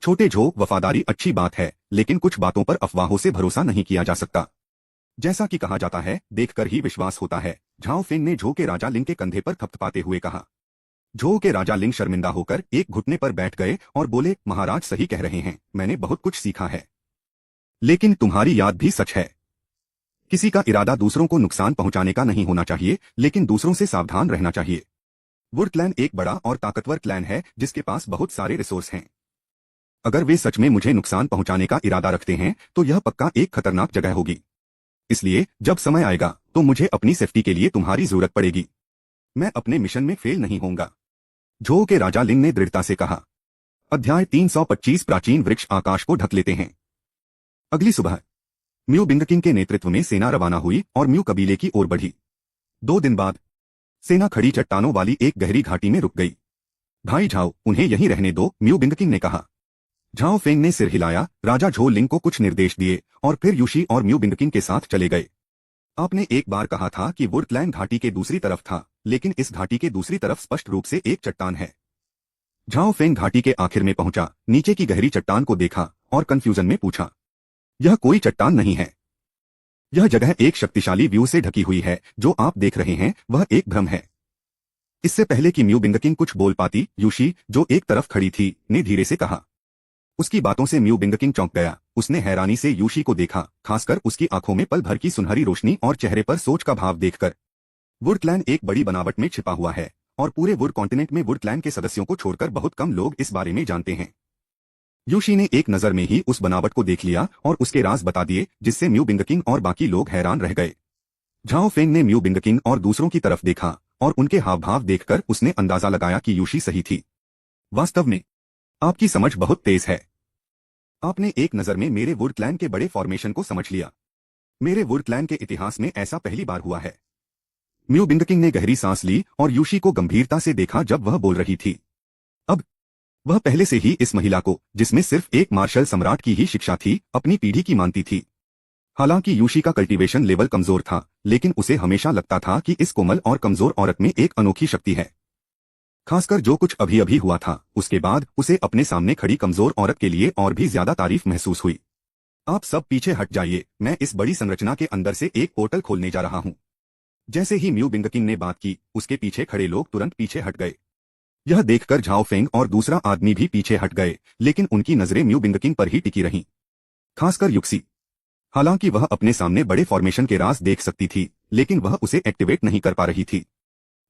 छोटे झो, वफादारी अच्छी बात है, लेकिन कुछ बातों पर अफवाहों से भरोसा नहीं किया जा सकता। जैसा कि कहा जाता है, देखकर ही विश्वास होता है। झाओ फेंग ने झो के राजा लिंग के कंधे पर थपथपाते हुए कहा। झो के राजा लिंग शर्मिंदा होकर एक घुटने पर बैठ गए और बोले, महाराज सही कह रहे हैं, मैंने बहुत कुछ सीखा है। लेकिन तुम्हारी याद भी सच है। किसी का इरादा दूसरों को नुकसान पहुंचाने का नहीं होना चाहिए, लेकिन दूसरों से सावधान रहना चाहिए। वुड क्लैन एक बड़ा और ताकतवर क्लैन है जिसके पास बहुत सारे रिसोर्स हैं। अगर वे सच में मुझे नुकसान पहुंचाने का इरादा रखते हैं तो यह पक्का एक खतरनाक जगह होगी। इसलिए जब समय आएगा तो मुझे अपनी सेफ्टी के लिए तुम्हारी जरूरत पड़ेगी। मैं अपने मिशन में फेल नहीं होऊंगा। झो के राजा लिंग ने दृढ़ता से कहा। अध्याय 325 प्राचीन वृक्ष आकाश को ढक लेते हैं। अगली सुबह म्यू बिंगकिंग के नेतृत्व में सेना रवाना हुई और म्यू कबीले की ओर बढ़ी। 2 दिन बाद सेना खड़ी चट्टानों वाली एक गहरी घाटी में रुक गई। भाई झाओ, उन्हें यहीं रहने दो, म्यू बिंगकिंग ने कहा। झाओ फेंग ने सिर हिलाया, राजा झो लिंग को कुछ निर्देश दिए और फिर यूशी और म्यू बिंगकिंग के साथ चले गए। आपने एक बार कहा था कि वुडलैंड घाटी के दूसरी तरफ था, लेकिन इस घाटी के दूसरी तरफ स्पष्ट रूप से एक चट्टान है। झाओ फेंग घाटी के आखिर में पहुंचा, नीचे की गहरी चट्टान को देखा और कंफ्यूजन में पूछा, यह कोई चट्टान नहीं है। यह जगह एक शक्तिशाली व्यू से ढकी हुई है, जो आप देख रहे हैं वह एक भ्रम है। इससे पहले कि म्यू बिंगकिंग कुछ बोल पाती, यूशी, जो एक तरफ खड़ी थी, ने धीरे से कहा। उसकी बातों से म्यू बिंगकिंग चौंक गया। उसने हैरानी से यूशी को देखा, खासकर उसकी आंखों में पल भर की सुनहरी रोशनी और चेहरे पर सोच का भाव देखकर। वुड क्लैन एक बड़ी बनावट में छिपा हुआ है और पूरे वुड कॉन्टिनेंट में वुड क्लैन के सदस्यों को छोड़कर बहुत कम लोग इस बारे में जानते हैं। यूशी ने एक नजर में ही उस बनावट को देख लिया और उसके राज बता दिए, जिससे म्यू बिंगकिंग और बाकी लोग हैरान रह गए। झाओ फेंग ने म्यू बिंगकिंग और दूसरों की तरफ देखा और उनके हाव भाव देखकर उसने अंदाजा लगाया कि यूशी सही थी। वास्तव में आपकी समझ बहुत तेज है। आपने एक नजर में मेरे वुड क्लैन के बड़े फॉर्मेशन को समझ लिया। मेरे वुड क्लैन के इतिहास में ऐसा पहली बार हुआ है। म्यू बिंगकिंग ने गहरी सांस ली और यूशी को गंभीरता से देखा जब वह बोल रही थी। अब वह पहले से ही इस महिला को, जिसमें सिर्फ एक मार्शल सम्राट की ही शिक्षा थी, अपनी पीढ़ी की मानती थी। हालांकि यूशी का कल्टीवेशन लेवल कमजोर था, लेकिन उसे हमेशा लगता था कि इस कोमल और कमजोर औरत में एक अनोखी शक्ति है। खासकर जो कुछ अभी अभी हुआ था, उसके बाद उसे अपने सामने खड़ी कमजोर औरत के लिए और भी ज्यादा तारीफ महसूस हुई। आप सब पीछे हट जाइए, मैं इस बड़ी संरचना के अंदर से एक पोर्टल खोलने जा रहा हूं। जैसे ही म्यू बिंगकिंग ने बात की, उसके पीछे खड़े लोग तुरंत पीछे हट गए। यह देखकर झाओ फेंग और दूसरा आदमी भी पीछे हट गए, लेकिन उनकी नजरें म्यू बिंगकिंग पर ही टिकी रहीं। खासकर युक्सी। हालांकि वह अपने सामने बड़े फॉर्मेशन के राज देख सकती थी, लेकिन वह उसे एक्टिवेट नहीं कर पा रही थी।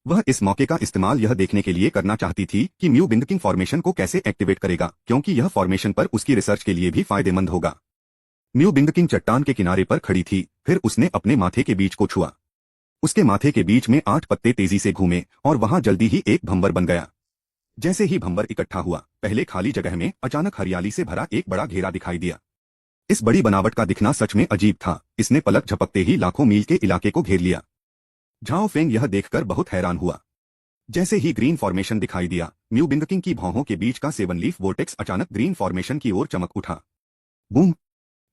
वह इस मौके का इस्तेमाल यह देखने के लिए करना चाहती थी कि म्यू बिंगकिंग फॉर्मेशन को कैसे एक्टिवेट करेगा, क्योंकि यह फॉर्मेशन पर उसकी रिसर्च के लिए भी फायदेमंद होगा। म्यू बिंगकिंग चट्टान के किनारे पर खड़ी थी, फिर उसने अपने माथे के बीच को छुआ। उसके माथे के बीच में 8 पत्ते तेजी से घूमे और वहां जल्दी ही एक भंवर बन गया। जैसे ही भंवर इकट्ठा हुआ, पहले खाली जगह में अचानक हरियाली से भरा एक बड़ा घेरा दिखाई दिया। इस बड़ी बनावट का दिखना सच में अजीब था। इसने पलक झपकते ही लाखों मील के इलाके को घेर लिया। झाओ फेंग यह देखकर बहुत हैरान हुआ। जैसे ही ग्रीन फॉर्मेशन दिखाई दिया, म्यू बिंगकिंग की भौहों के बीच का 7 लीफ वोर्टेक्स अचानक ग्रीन फॉर्मेशन की ओर चमक उठा। बूम!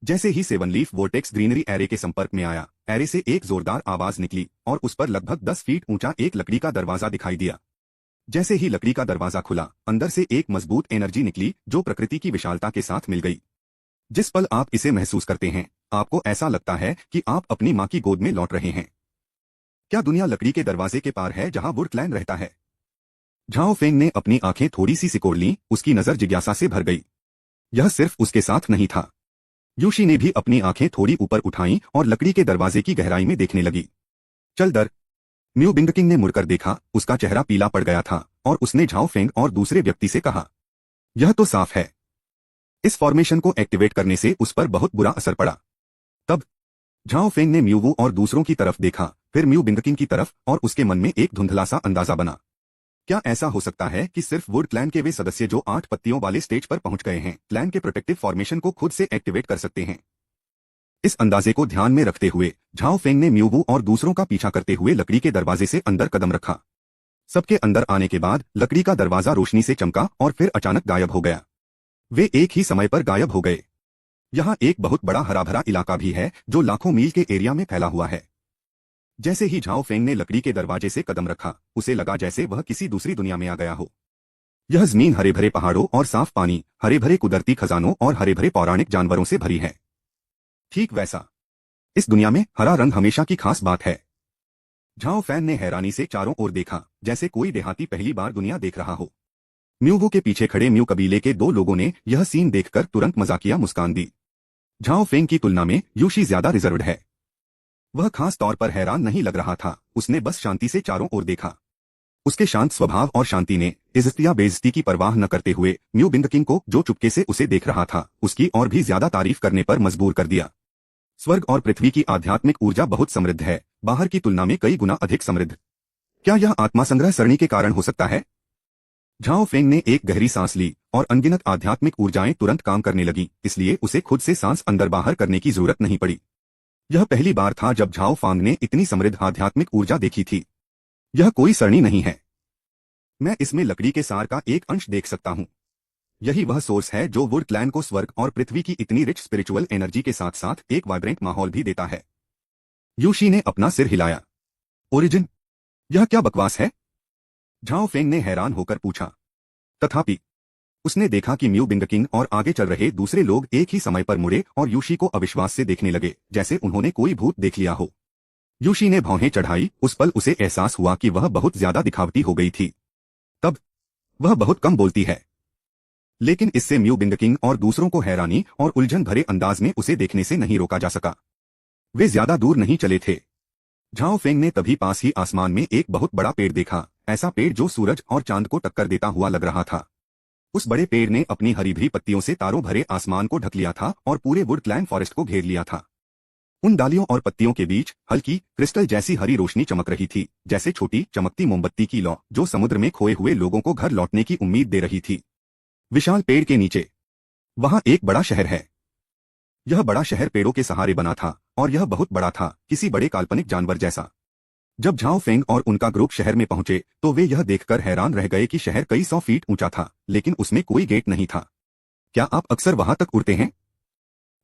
जैसे ही 7 लीफ वोर्टेक्स ग्रीनरी एरे के संपर्क में आया, एरे से एक जोरदार आवाज निकली और उस पर लगभग 10 फीट ऊंचा एक लकड़ी का दरवाजा दिखाई दिया। जैसे ही लकड़ी का दरवाजा खुला, अंदर से एक मजबूत एनर्जी निकली जो प्रकृति की विशालता के साथ मिल गई। जिस पल आप इसे महसूस करते हैं, आपको ऐसा लगता है कि आप अपनी मां की गोद में लौट रहे हैं। क्या दुनिया लकड़ी के दरवाजे के पार है जहां वुड क्लैन रहता है? झाओ फेंग ने अपनी आंखें थोड़ी सी सिकोड़ लीं, उसकी नजर जिज्ञासा से भर गई। यह सिर्फ उसके साथ नहीं था। यूशी ने भी अपनी आंखें थोड़ी ऊपर उठाईं और लकड़ी के दरवाजे की गहराई में देखने लगी। चल दर! म्यू बिंगकिंग ने मुड़कर देखा, उसका चेहरा पीला पड़ गया था और उसने झाओ फेंग और दूसरे व्यक्ति से कहा, यह तो साफ है। इस फॉर्मेशन को एक्टिवेट करने से उस पर बहुत बुरा असर पड़ा। तब झाओ फेंग ने म्यू वू और दूसरों की तरफ देखा, फिर म्यू बिंगकिंग की तरफ, और उसके मन में एक धुंधला सा अंदाजा बना। क्या ऐसा हो सकता है कि सिर्फ वुड क्लैन के वे सदस्य जो 8 पत्तियों वाले स्टेज पर पहुंच गए हैं, क्लैन के प्रोटेक्टिव फॉर्मेशन को खुद से एक्टिवेट कर सकते हैं? इस अंदाजे को ध्यान में रखते हुए झाओ फेंग ने म्यू वू और दूसरों का पीछा करते हुए लकड़ी के दरवाजे से अंदर कदम रखा। सबके अंदर आने के बाद लकड़ी का दरवाजा रोशनी से चमका और फिर अचानक गायब हो गया। वे एक ही समय पर गायब हो गए। यहाँ एक बहुत बड़ा हरा भरा इलाका भी है जो लाखों मील के एरिया में फैला हुआ है। जैसे ही झाओ फेंग ने लकड़ी के दरवाजे से कदम रखा, उसे लगा जैसे वह किसी दूसरी दुनिया में आ गया हो। यह जमीन हरे भरे पहाड़ों और साफ पानी, हरे भरे कुदरती खजानों और हरे भरे पौराणिक जानवरों से भरी है। ठीक वैसा इस दुनिया में हरा रंग हमेशा की खास बात है। झाओ फैन ने हैरानी से चारों ओर देखा, जैसे कोई देहाती पहली बार दुनिया देख रहा हो। म्यू वो के पीछे खड़े म्यू कबीले के 2 लोगों ने यह सीन देखकर तुरंत मजाकिया मुस्कान दी। झाओ फेंग की तुलना में यूशी ज्यादा रिजर्व्ड है। वह खास तौर पर हैरान नहीं लग रहा था, उसने बस शांति से चारों ओर देखा। उसके शांत स्वभाव और शांति ने इज्जत या बेइज्जती की परवाह न करते हुए म्यू बिंगकिंग को, जो चुपके से उसे देख रहा था, उसकी और भी ज्यादा तारीफ करने पर मजबूर कर दिया। स्वर्ग और पृथ्वी की आध्यात्मिक ऊर्जा बहुत समृद्ध है, बाहर की तुलना में कई गुना अधिक समृद्ध। क्या यह आत्मा संग्रह सरणी के कारण हो सकता है? झाओ फेंग ने एक गहरी सांस ली और अनगिनत आध्यात्मिक ऊर्जाएं तुरंत काम करने लगी, इसलिए उसे खुद से सांस अंदर बाहर करने की जरूरत नहीं पड़ी। यह पहली बार था जब झाओ फांग ने इतनी समृद्ध आध्यात्मिक ऊर्जा देखी थी। यह कोई सरणी नहीं है। मैं इसमें लकड़ी के सार का एक अंश देख सकता हूं। यही वह सोर्स है जो वुड क्लैन को स्वर्ग और पृथ्वी की इतनी रिच स्पिरिचुअल एनर्जी के साथ साथ एक वाइब्रेंट माहौल भी देता है। यूशी ने अपना सिर हिलाया। ओरिजिन? यह क्या बकवास है? झाओ फेंग ने हैरान होकर पूछा। तथापि उसने देखा कि म्यू बिंग किंग और आगे चल रहे दूसरे लोग एक ही समय पर मुड़े और यूशी को अविश्वास से देखने लगे, जैसे उन्होंने कोई भूत देख लिया हो। यूशी ने भौहें चढ़ाई। उस पल उसे एहसास हुआ कि वह बहुत ज्यादा दिखावटी हो गई थी। तब वह बहुत कम बोलती है, लेकिन इससे म्यू बिंग किंग और दूसरों को हैरानी और उलझन भरे अंदाज में उसे देखने से नहीं रोका जा सका। वे ज्यादा दूर नहीं चले थे। झाओ फेंग ने तभी पास ही आसमान में एक बहुत बड़ा पेड़ देखा, ऐसा पेड़ जो सूरज और चांद को टक्कर देता हुआ लग रहा था। उस बड़े पेड़ ने अपनी हरी भरी पत्तियों से तारों भरे आसमान को ढक लिया था और पूरे वुड क्लैन फॉरेस्ट को घेर लिया था। उन डालियों और पत्तियों के बीच हल्की क्रिस्टल जैसी हरी रोशनी चमक रही थी, जैसे छोटी चमकती मोमबत्ती की लौ जो समुद्र में खोए हुए लोगों को घर लौटने की उम्मीद दे रही थी। विशाल पेड़ के नीचे वहां एक बड़ा शहर है। यह बड़ा शहर पेड़ों के सहारे बना था और यह बहुत बड़ा था, किसी बड़े काल्पनिक जानवर जैसा। जब झाओ फेंग और उनका ग्रुप शहर में पहुंचे तो वे यह देखकर हैरान रह गए कि शहर कई 100 फीट ऊंचा था, लेकिन उसमें कोई गेट नहीं था। क्या आप अक्सर वहां तक उड़ते हैं?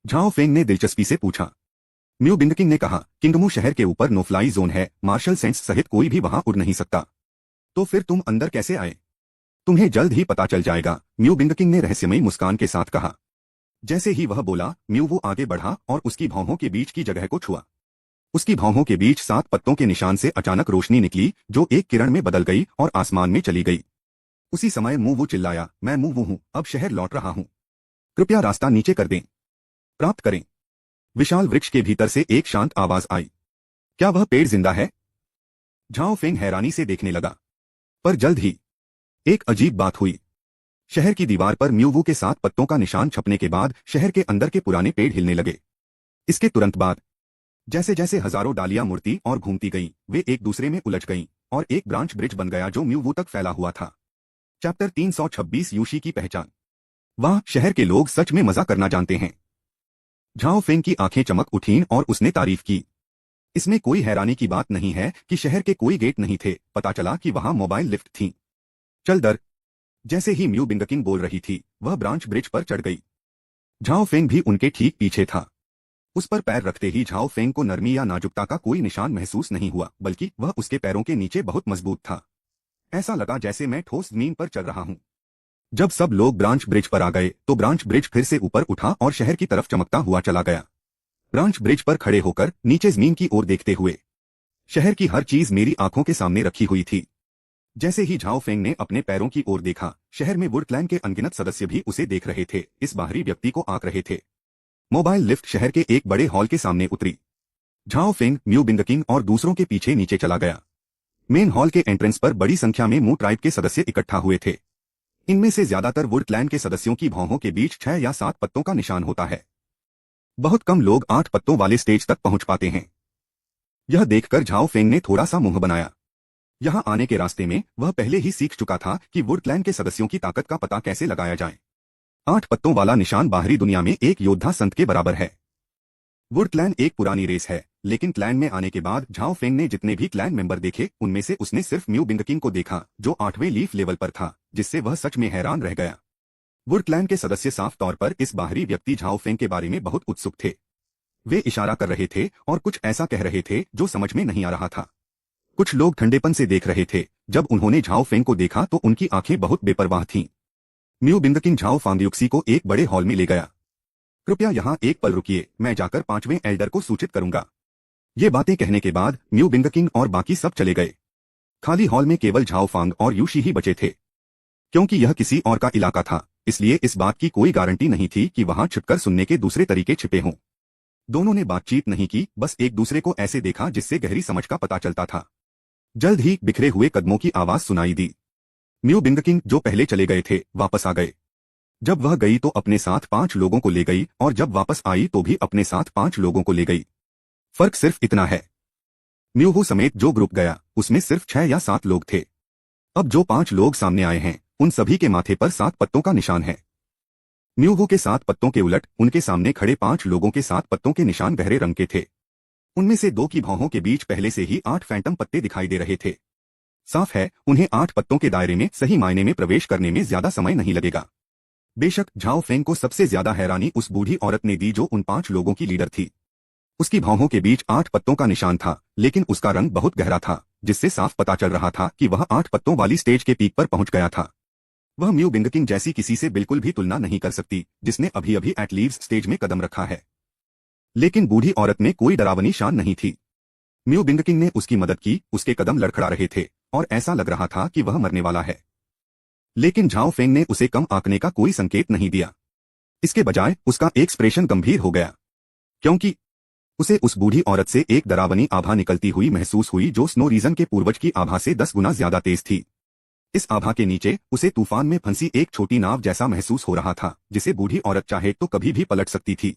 झाओ फेंग ने दिलचस्पी से पूछा। म्यू बिंग किंग ने कहा, किंगमू शहर के ऊपर नो फ्लाई जोन है, मार्शल सेंस सहित कोई भी वहां उड़ नहीं सकता। तो फिर तुम अंदर कैसे आए? तुम्हें जल्द ही पता चल जाएगा, म्यू बिंग किंग ने रहस्यमयी मुस्कान के साथ कहा। जैसे ही वह बोला, म्यू वो आगे बढ़ा और उसकी भौहों के बीच की जगह को छुआ। उसकी भौहों के बीच 7 पत्तों के निशान से अचानक रोशनी निकली जो एक किरण में बदल गई और आसमान में चली गई। उसी समय मूवू चिल्लाया, मैं मूवू हूं, अब शहर लौट रहा हूं। कृपया रास्ता नीचे कर दें। प्राप्त करें। विशाल वृक्ष के भीतर से एक शांत आवाज आई। क्या वह पेड़ जिंदा है? झाओ फेंग हैरानी से देखने लगा। पर जल्द ही एक अजीब बात हुई। शहर की दीवार पर म्यूवू के 7 पत्तों का निशान छपने के बाद शहर के अंदर के पुराने पेड़ हिलने लगे। इसके तुरंत बाद जैसे जैसे हजारों डालियां मुड़ती और घूमती गईं, वे एक दूसरे में उलझ गईं और एक ब्रांच ब्रिज बन गया जो म्यूवू तक फैला हुआ था। चैप्टर 326 यूशी की पहचान। वाह, शहर के लोग सच में मजा करना जानते हैं। झाओ फेंग की आंखें चमक उठीं और उसने तारीफ की। इसमें कोई हैरानी की बात नहीं है कि शहर के कोई गेट नहीं थे। पता चला कि वहां मोबाइल लिफ्ट थीं। चल दर। जैसे ही म्यू बिंग किंग बोल रही थी, वह ब्रांच ब्रिज पर चढ़ गई। झाओ फेंग भी उनके ठीक पीछे था। उस पर पैर रखते ही झाओ फेंग को नरमी या नाजुकता का कोई निशान महसूस नहीं हुआ, बल्कि वह उसके पैरों के नीचे बहुत मजबूत था। ऐसा लगा जैसे मैं ठोस जमीन पर चल रहा हूं। जब सब लोग ब्रांच ब्रिज पर आ गए तो ब्रांच ब्रिज फिर से ऊपर उठा और शहर की तरफ चमकता हुआ चला गया। ब्रांच ब्रिज पर खड़े होकर नीचे जमीन की ओर देखते हुए शहर की हर चीज मेरी आंखों के सामने रखी हुई थी। जैसे ही झाओ फेंग ने अपने पैरों की ओर देखा, शहर में वुड क्लैन के अनगिनत सदस्य भी उसे देख रहे थे, इस बाहरी व्यक्ति को आंक रहे थे। मोबाइल लिफ्ट शहर के एक बड़े हॉल के सामने उतरी। Zhao Feng, Mu Bing Qing और दूसरों के पीछे नीचे चला गया। मेन हॉल के एंट्रेंस पर बड़ी संख्या में मू ट्राइब के सदस्य इकट्ठा हुए थे। इनमें से ज्यादातर वुड क्लैन के सदस्यों की भौहों के बीच 6 या 7 पत्तों का निशान होता है। बहुत कम लोग 8 पत्तों वाले स्टेज तक पहुंच पाते हैं। यह देखकर झाओ फेंग ने थोड़ा सा मुंह बनाया। यहां आने के रास्ते में वह पहले ही सीख चुका था कि वुड क्लैन के सदस्यों की ताकत का पता कैसे लगाया जाए। 8 पत्तों वाला निशान बाहरी दुनिया में एक योद्धा संत के बराबर है। वुड क्लैन एक पुरानी रेस है, लेकिन क्लैन में आने के बाद झाओ फेंग ने जितने भी क्लैन मेंबर देखे, उनमें से उसने सिर्फ म्यू बिंग किंग को देखा, जो 8वें लीफ लेवल पर था, जिससे वह सच में हैरान रह गया। वुड क्लैन के सदस्य साफ तौर पर इस बाहरी व्यक्ति झाओ फेंग के बारे में बहुत उत्सुक थे। वे इशारा कर रहे थे और कुछ ऐसा कह रहे थे जो समझ में नहीं आ रहा था। कुछ लोग ठंडेपन से देख रहे थे। जब उन्होंने झाओ फेंग को देखा तो उनकी आंखें बहुत बेपरवाह थीं। म्यू बिंग किंग झाओ फांगयुक्सी को एक बड़े हॉल में ले गया। कृपया यहाँ एक पल रुकिए, मैं जाकर 5वें एल्डर को सूचित करूंगा। ये बातें कहने के बाद म्यू बिंग किंग और बाकी सब चले गए। खाली हॉल में केवल झाओ फांग और यूशी ही बचे थे। क्योंकि यह किसी और का इलाका था, इसलिए इस बात की कोई गारंटी नहीं थी कि वहां छिपकर सुनने के दूसरे तरीके छिपे हों। दोनों ने बातचीत नहीं की, बस एक दूसरे को ऐसे देखा जिससे गहरी समझ का पता चलता था। जल्द ही बिखरे हुए कदमों की आवाज सुनाई दी। म्यू बिंग किंग, जो पहले चले गए थे, वापस आ गए। जब वह गई तो अपने साथ 5 लोगों को ले गई और जब वापस आई तो भी अपने साथ 5 लोगों को ले गई। फर्क सिर्फ इतना है, म्यूवू समेत जो ग्रुप गया उसमें सिर्फ 6 या 7 लोग थे। अब जो 5 लोग सामने आए हैं उन सभी के माथे पर 7 पत्तों का निशान है। म्यूवू के 7 पत्तों के उलट उनके सामने खड़े 5 लोगों के 7 पत्तों के निशान गहरे रंग के थे। उनमें से 2 की भौहों के बीच पहले से ही 8 फैंटम पत्ते दिखाई दे रहे थे। साफ है उन्हें 8 पत्तों के दायरे में सही मायने में प्रवेश करने में ज्यादा समय नहीं लगेगा। बेशक झाओ फेंग को सबसे ज्यादा हैरानी उस बूढ़ी औरत ने दी जो उन 5 लोगों की लीडर थी। उसकी भौहों के बीच 8 पत्तों का निशान था, लेकिन उसका रंग बहुत गहरा था, जिससे साफ पता चल रहा था कि वह 8 पत्तों वाली स्टेज के पीक पर पहुंच गया था। वह म्यू बिंगकिंग जैसी किसी से बिल्कुल भी तुलना नहीं कर सकती, जिसने अभी अभी एट लीव्स स्टेज में कदम रखा है। लेकिन बूढ़ी औरत में कोई डरावनी शान नहीं थी। म्यू बिंगकिंग ने उसकी मदद की, उसके कदम लड़खड़ा रहे थे और ऐसा लग रहा था कि वह मरने वाला है। लेकिन झाओ फेंग ने उसे कम आंकने का कोई संकेत नहीं दिया। इसके बजाय उसका एक्सप्रेशन गंभीर हो गया, क्योंकि उसे उस बूढ़ी औरत से एक डरावनी आभा निकलती हुई महसूस हुई जो स्नो रीजन के पूर्वज की आभा से 10 गुना ज्यादा तेज थी। इस आभा के नीचे उसे तूफान में फंसी एक छोटी नाव जैसा महसूस हो रहा था, जिसे बूढ़ी औरत चाहे तो कभी भी पलट सकती थी।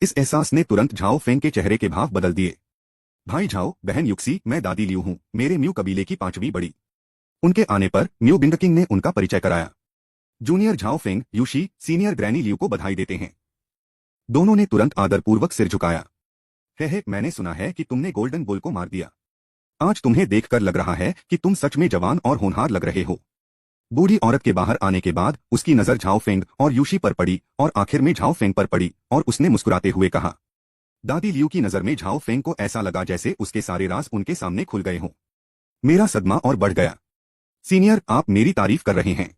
इस एहसास ने तुरंत झाओ फेंग के चेहरे के भाव बदल दिए। भाई झाओ, बहन युक्सी, मैं दादी लियू हूँ, मेरे म्यू कबीले की 5वीं बड़ी। उनके आने पर म्यू बिंगकिंग ने उनका परिचय कराया। Junior Zhao Feng, Yushi, senior granny Liu को बधाई देते हैं। दोनों ने तुरंत आदरपूर्वक सिर झुकाया। हे, मैंने सुना है कि तुमने गोल्डन बुल को मार दिया। आज तुम्हें देखकर लग रहा है कि तुम सच में जवान और होनहार लग रहे हो। बूढ़ी औरत के बाहर आने के बाद उसकी नजर झाओ फेंग और यूशी पर पड़ी और आखिर में झाओ फेंग पर पड़ी और उसने मुस्कुराते हुए कहा। दादी लियू की नजर में झाओ फेंग को ऐसा लगा जैसे उसके सारे राज उनके सामने खुल गए हों। मेरा सदमा और बढ़ गया। सीनियर, आप मेरी तारीफ कर रहे हैं।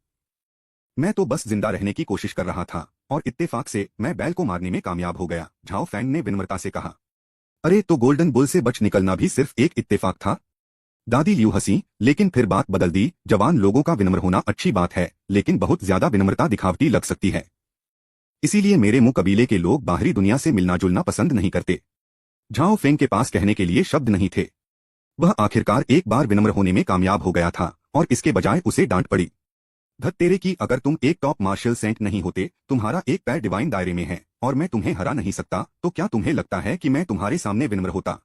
मैं तो बस जिंदा रहने की कोशिश कर रहा था और इत्तेफाक से मैं बैल को मारने में कामयाब हो गया, झाओ फेंग ने विनम्रता से कहा। अरे तो गोल्डन बुल से बच निकलना भी सिर्फ एक इत्तेफाक था। दादी लियू हंसी, लेकिन फिर बात बदल दी। जवान लोगों का विनम्र होना अच्छी बात है, लेकिन बहुत ज्यादा विनम्रता दिखावटी लग सकती है। इसीलिए मेरे मुंह कबीले के लोग बाहरी दुनिया से मिलना जुलना पसंद नहीं करते। झाओ फेंग के पास कहने के लिए शब्द नहीं थे। वह आखिरकार एक बार विनम्र होने में कामयाब हो गया था और इसके बजाय उसे डांट पड़ी। धत तेरे की, अगर तुम एक टॉप मार्शल सेंट नहीं होते, तुम्हारा एक पैर डिवाइन दायरे में है और मैं तुम्हें हरा नहीं सकता, तो क्या तुम्हें लगता है कि मैं तुम्हारे सामने विनम्र होता?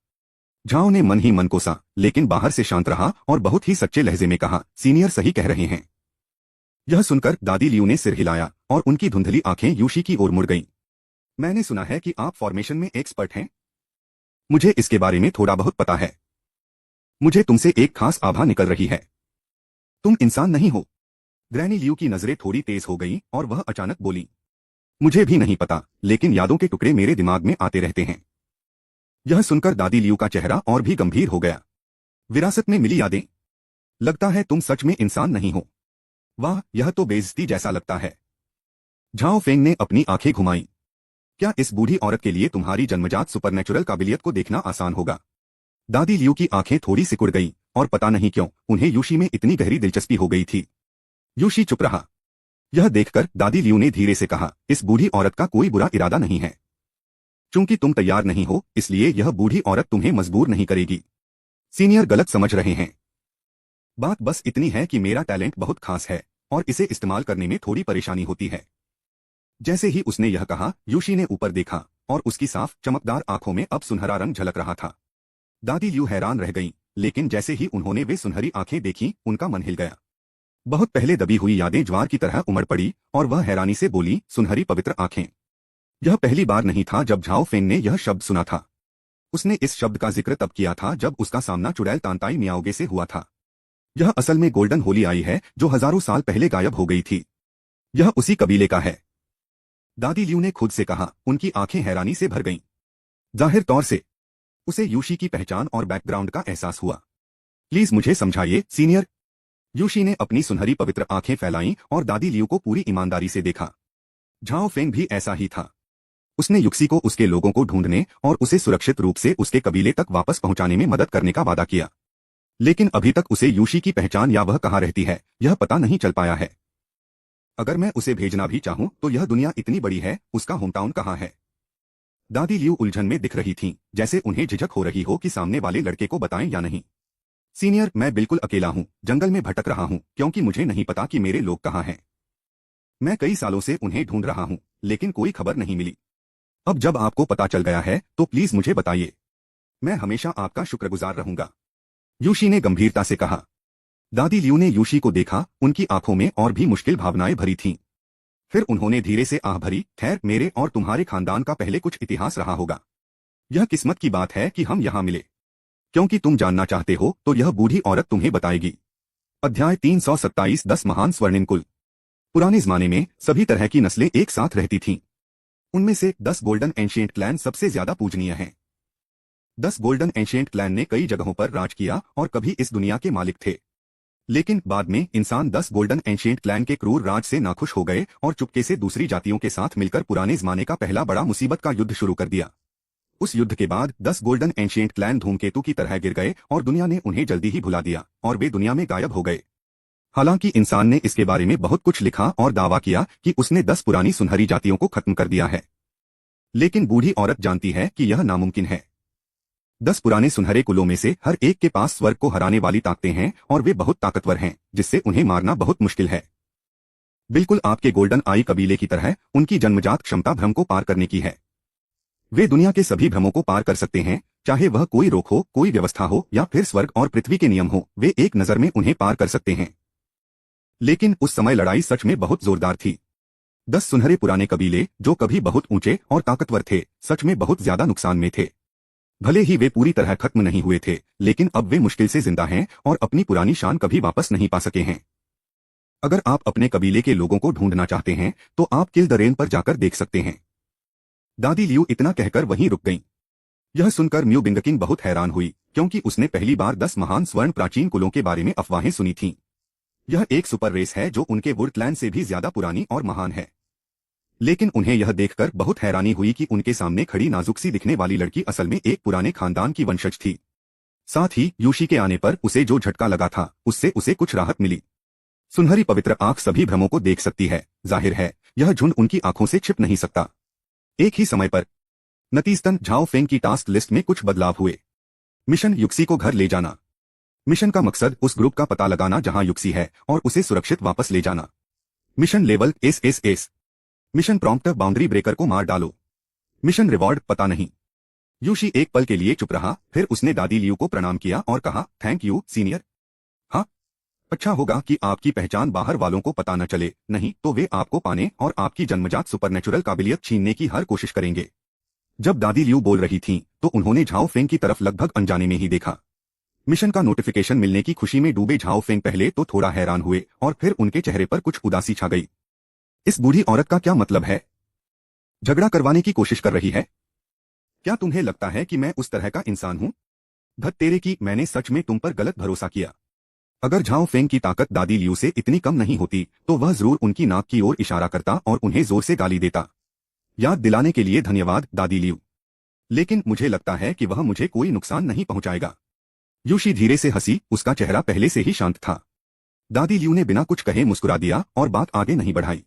झाओ ने मन ही मन कोसा, लेकिन बाहर से शांत रहा और बहुत ही सच्चे लहजे में कहा, सीनियर सही कह रहे हैं। यह सुनकर दादी लियू ने सिर हिलाया और उनकी धुंधली आंखें यूशी की ओर मुड़ गईं। मैंने सुना है कि आप फॉर्मेशन में एक्सपर्ट हैं। मुझे इसके बारे में थोड़ा बहुत पता है। मुझे तुमसे एक खास आभा निकल रही है। तुम इंसान नहीं हो। ग्रैनी लियू की नजरें थोड़ी तेज हो गईं और वह अचानक बोली, मुझे भी नहीं पता, लेकिन यादों के टुकड़े मेरे दिमाग में आते रहते हैं। यह सुनकर दादी लियू का चेहरा और भी गंभीर हो गया। विरासत में मिली यादें? लगता है तुम सच में इंसान नहीं हो। वाह, यह तो बेइज्जती जैसा लगता है। झाओ फेंग ने अपनी आंखें घुमाई। क्या इस बूढ़ी औरत के लिए तुम्हारी जन्मजात सुपरनेचुरल काबिलियत को देखना आसान होगा? दादी लियू की आंखें थोड़ी सिकुड़ गईं और पता नहीं क्यों उन्हें यूशी में इतनी गहरी दिलचस्पी हो गई थी। यूशी चुप रहा। यह देखकर दादी लियू ने धीरे से कहा, इस बूढ़ी औरत का कोई बुरा इरादा नहीं है। चूंकि तुम तैयार नहीं हो, इसलिए यह बूढ़ी औरत तुम्हें मजबूर नहीं करेगी। सीनियर गलत समझ रहे हैं। बात बस इतनी है कि मेरा टैलेंट बहुत खास है और इसे इस्तेमाल करने में थोड़ी परेशानी होती है। जैसे ही उसने यह कहा, यूशी ने ऊपर देखा और उसकी साफ चमकदार आंखों में अब सुनहरा रंग झलक रहा था। दादी लियू हैरान रह गईं, लेकिन जैसे ही उन्होंने वे सुनहरी आंखें देखीं, उनका मन हिल गया। बहुत पहले दबी हुई यादें ज्वार की तरह उमड़ पड़ी और वह हैरानी से बोली, सुनहरी पवित्र आंखें। यह पहली बार नहीं था जब झाओ फेंग ने यह शब्द सुना था। उसने इस शब्द का जिक्र तब किया था जब उसका सामना चुड़ैल तांताई मियाओगे से हुआ था। यह असल में गोल्डन होली आई है जो हजारों साल पहले गायब हो गई थी। यह उसी कबीले का है। दादी लियू ने खुद से कहा, उनकी आंखें हैरानी से भर गईं। जाहिर तौर से उसे यूशी की पहचान और बैकग्राउंड का एहसास हुआ। प्लीज मुझे समझाइए सीनियर। यूशी ने अपनी सुनहरी पवित्र आंखें फैलाईं और दादी लियू को पूरी ईमानदारी से देखा। झाओ फेंग भी ऐसा ही था। उसने युक्सी को उसके लोगों को ढूंढने और उसे सुरक्षित रूप से उसके कबीले तक वापस पहुंचाने में मदद करने का वादा किया, लेकिन अभी तक उसे यूशी की पहचान या वह कहाँ रहती है यह पता नहीं चल पाया है। अगर मैं उसे भेजना भी चाहूं तो यह दुनिया इतनी बड़ी है, उसका होमटाउन कहाँ है? दादी लियू उलझन में दिख रही थीं, जैसे उन्हें झिझक हो रही हो कि सामने वाले लड़के को बताएं या नहीं। सीनियर, मैं बिल्कुल अकेला हूं, जंगल में भटक रहा हूं, क्योंकि मुझे नहीं पता कि मेरे लोग कहाँ हैं। मैं कई सालों से उन्हें ढूंढ रहा हूं, लेकिन कोई खबर नहीं मिली। अब जब आपको पता चल गया है तो प्लीज मुझे बताइए। मैं हमेशा आपका शुक्रगुजार रहूंगा। यूशी ने गंभीरता से कहा। दादी लियू ने यूशी को देखा, उनकी आंखों में और भी मुश्किल भावनाएं भरी थीं। फिर उन्होंने धीरे से आह भरी, खैर, मेरे और तुम्हारे खानदान का पहले कुछ इतिहास रहा होगा। यह किस्मत की बात है कि हम यहाँ मिले, क्योंकि तुम जानना चाहते हो तो यह बूढ़ी औरत तुम्हें बताएगी। अध्याय 327 10 महान स्वर्णिम कुल। पुराने जमाने में सभी तरह की नस्लें एक साथ रहती थीं। उनमें से 10 गोल्डन एंशिएंट क्लैन सबसे ज्यादा पूजनीय हैं। 10 गोल्डन एंशिएंट क्लैन ने कई जगहों पर राज किया और कभी इस दुनिया के मालिक थे। लेकिन बाद में इंसान 10 गोल्डन एंशिएंट क्लैन के क्रूर राज से नाखुश हो गए और चुपके से दूसरी जातियों के साथ मिलकर पुराने जमाने का पहला बड़ा मुसीबत का युद्ध शुरू कर दिया। उस युद्ध के बाद 10 गोल्डन एंशिएंट क्लैन धूमकेतु की तरह गिर गए और दुनिया ने उन्हें जल्दी ही भुला दिया और वे दुनिया में गायब हो गए। हालांकि इंसान ने इसके बारे में बहुत कुछ लिखा और दावा किया कि उसने 10 पुरानी सुनहरी जातियों को खत्म कर दिया है, लेकिन बूढ़ी औरत जानती है कि यह नामुमकिन है। 10 पुराने सुनहरे कुलों में से हर एक के पास स्वर्ग को हराने वाली ताकतें हैं और वे बहुत ताकतवर हैं, जिससे उन्हें मारना बहुत मुश्किल है। बिल्कुल आपके गोल्डन आई कबीले की तरह उनकी जन्मजात क्षमता भ्रम को पार करने की है। वे दुनिया के सभी भ्रमों को पार कर सकते हैं, चाहे वह कोई रोक हो, कोई व्यवस्था हो या फिर स्वर्ग और पृथ्वी के नियम हो, वे एक नजर में उन्हें पार कर सकते हैं। लेकिन उस समय लड़ाई सच में बहुत जोरदार थी। 10 सुनहरे पुराने कबीले जो कभी बहुत ऊंचे और ताकतवर थे, सच में बहुत ज्यादा नुकसान में थे। भले ही वे पूरी तरह खत्म नहीं हुए थे, लेकिन अब वे मुश्किल से जिंदा हैं और अपनी पुरानी शान कभी वापस नहीं पा सके हैं। अगर आप अपने कबीले के लोगों को ढूंढना चाहते हैं तो आप किल द रेन पर जाकर देख सकते हैं। दादी लियू इतना कहकर वहीं रुक गईं। यह सुनकर म्यू बिंगकिंग बहुत हैरान हुई, क्योंकि उसने पहली बार 10 महान स्वर्ण प्राचीन कुलों के बारे में अफवाहें सुनी थीं। यह एक सुपर रेस है जो उनके वुडलैंड से भी ज्यादा पुरानी और महान है। लेकिन उन्हें यह देखकर बहुत हैरानी हुई कि उनके सामने खड़ी नाजुक सी दिखने वाली लड़की असल में एक पुराने खानदान की वंशज थी। साथ ही यूशी के आने पर उसे जो झटका लगा था, उससे उसे कुछ राहत मिली। सुनहरी पवित्र आंख सभी भ्रमों को देख सकती है। जाहिर है यह झुंड उनकी आंखों से छिप नहीं सकता। एक ही समय पर नतीजतन झाओ फेंग की टास्क लिस्ट में कुछ बदलाव हुए। मिशन युक्सी को घर ले जाना। मिशन का मकसद उस ग्रुप का पता लगाना जहां युक्सी है और उसे सुरक्षित वापस ले जाना। Mission level S. Mission prompt boundary breaker को मार डालो। मिशन रिवॉर्ड पता नहीं। यूशी एक पल के लिए चुप रहा, फिर उसने दादी लियू को प्रणाम किया और कहा, थैंक यू सीनियर। हाँ, अच्छा होगा कि आपकी पहचान बाहर वालों को पता न चले, नहीं तो वे आपको पाने और आपकी जन्मजात सुपरनेचुरल काबिलियत छीनने की हर कोशिश करेंगे। जब दादी लियू बोल रही थीं, तो उन्होंने झाओ फेंग की तरफ लगभग अनजाने में ही देखा। मिशन का नोटिफिकेशन मिलने की खुशी में डूबे झाओ फेंग पहले तो थोड़ा हैरान हुए और फिर उनके चेहरे पर कुछ उदासी छा गई। इस बूढ़ी औरत का क्या मतलब है? झगड़ा करवाने की कोशिश कर रही है? क्या तुम्हें लगता है कि मैं उस तरह का इंसान हूं? धत तेरे की, मैंने सच में तुम पर गलत भरोसा किया। अगर झाओ फेंग की ताकत दादी लियू से इतनी कम नहीं होती तो वह जरूर उनकी नाक की ओर इशारा करता और उन्हें जोर से गाली देता। याद दिलाने के लिए धन्यवाद दादी लियू, लेकिन मुझे लगता है कि वह मुझे कोई नुकसान नहीं पहुंचाएगा। यूशी धीरे से हंसी, उसका चेहरा पहले से ही शांत था। दादी लियू ने बिना कुछ कहे मुस्कुरा दिया और बात आगे नहीं बढ़ाई।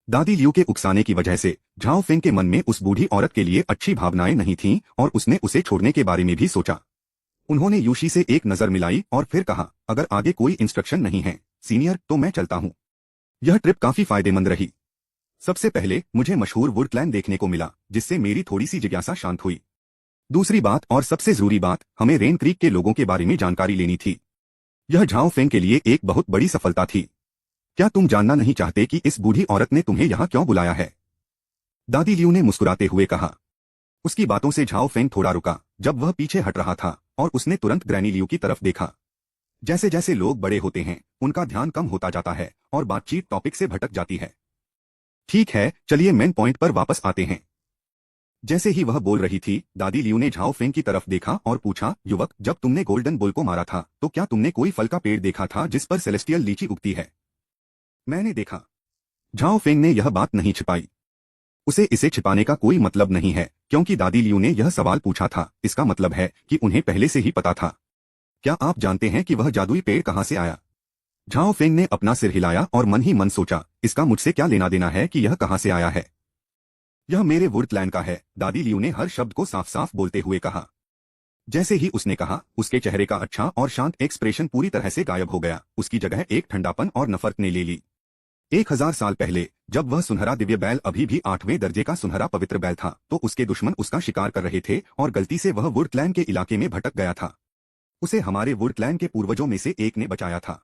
दादी लियू के उकसाने की वजह से झाओ फेंग के मन में उस बूढ़ी औरत के लिए अच्छी भावनाएं नहीं थीं और उसने उसे छोड़ने के बारे में भी सोचा। उन्होंने यूशी से एक नजर मिलाई और फिर कहा, अगर आगे कोई इंस्ट्रक्शन नहीं है सीनियर तो मैं चलता हूं। यह ट्रिप काफी फायदेमंद रही। सबसे पहले मुझे मशहूर वुडलैंड देखने को मिला, जिससे मेरी थोड़ी सी जिज्ञासा शांत हुई। दूसरी बात और सबसे जरूरी बात, हमें रेन क्रीक के लोगों के बारे में जानकारी लेनी थी। यह झाओ फेंग के लिए एक बहुत बड़ी सफलता थी। क्या तुम जानना नहीं चाहते कि इस बूढ़ी औरत ने तुम्हें यहाँ क्यों बुलाया है? दादी लियू ने मुस्कुराते हुए कहा। उसकी बातों से झाओ फेंग थोड़ा रुका जब वह पीछे हट रहा था और उसने तुरंत ग्रैनी लियू की तरफ देखा। जैसे जैसे लोग बड़े होते हैं उनका ध्यान कम होता जाता है और बातचीत टॉपिक से भटक जाती है। ठीक है, चलिए मेन पॉइंट पर वापस आते हैं। जैसे ही वह बोल रही थी, दादी लियू ने झाओ फेंग की तरफ देखा और पूछा, युवक, जब तुमने गोल्डन बुल को मारा था तो क्या तुमने कोई फल का पेड़ देखा था जिस पर सेलेस्टियल लीची उगती है? मैंने देखा। झाओ फेंग ने यह बात नहीं छिपाई। उसे इसे छिपाने का कोई मतलब नहीं है, क्योंकि दादी लियू ने यह सवाल पूछा था, इसका मतलब है कि उन्हें पहले से ही पता था। क्या आप जानते हैं कि वह जादुई पेड़ कहां से आया? झाओ फेंग ने अपना सिर हिलाया और मन ही मन सोचा, इसका मुझसे क्या लेना देना है कि यह कहां से आया है? यह मेरे वुडलैंड का है, दादी लियू ने हर शब्द को साफ साफ बोलते हुए कहा। जैसे ही उसने कहा, उसके चेहरे का अच्छा और शांत एक्सप्रेशन पूरी तरह से गायब हो गया। उसकी जगह एक ठंडापन और नफरत ने ले ली। 1000 साल पहले जब वह सुनहरा दिव्य बैल अभी भी 8वें दर्जे का सुनहरा पवित्र बैल था, तो उसके दुश्मन उसका शिकार कर रहे थे और गलती से वह वुडलैंड के इलाके में भटक गया था। उसे हमारे वुडलैंड के पूर्वजों में से एक ने बचाया था।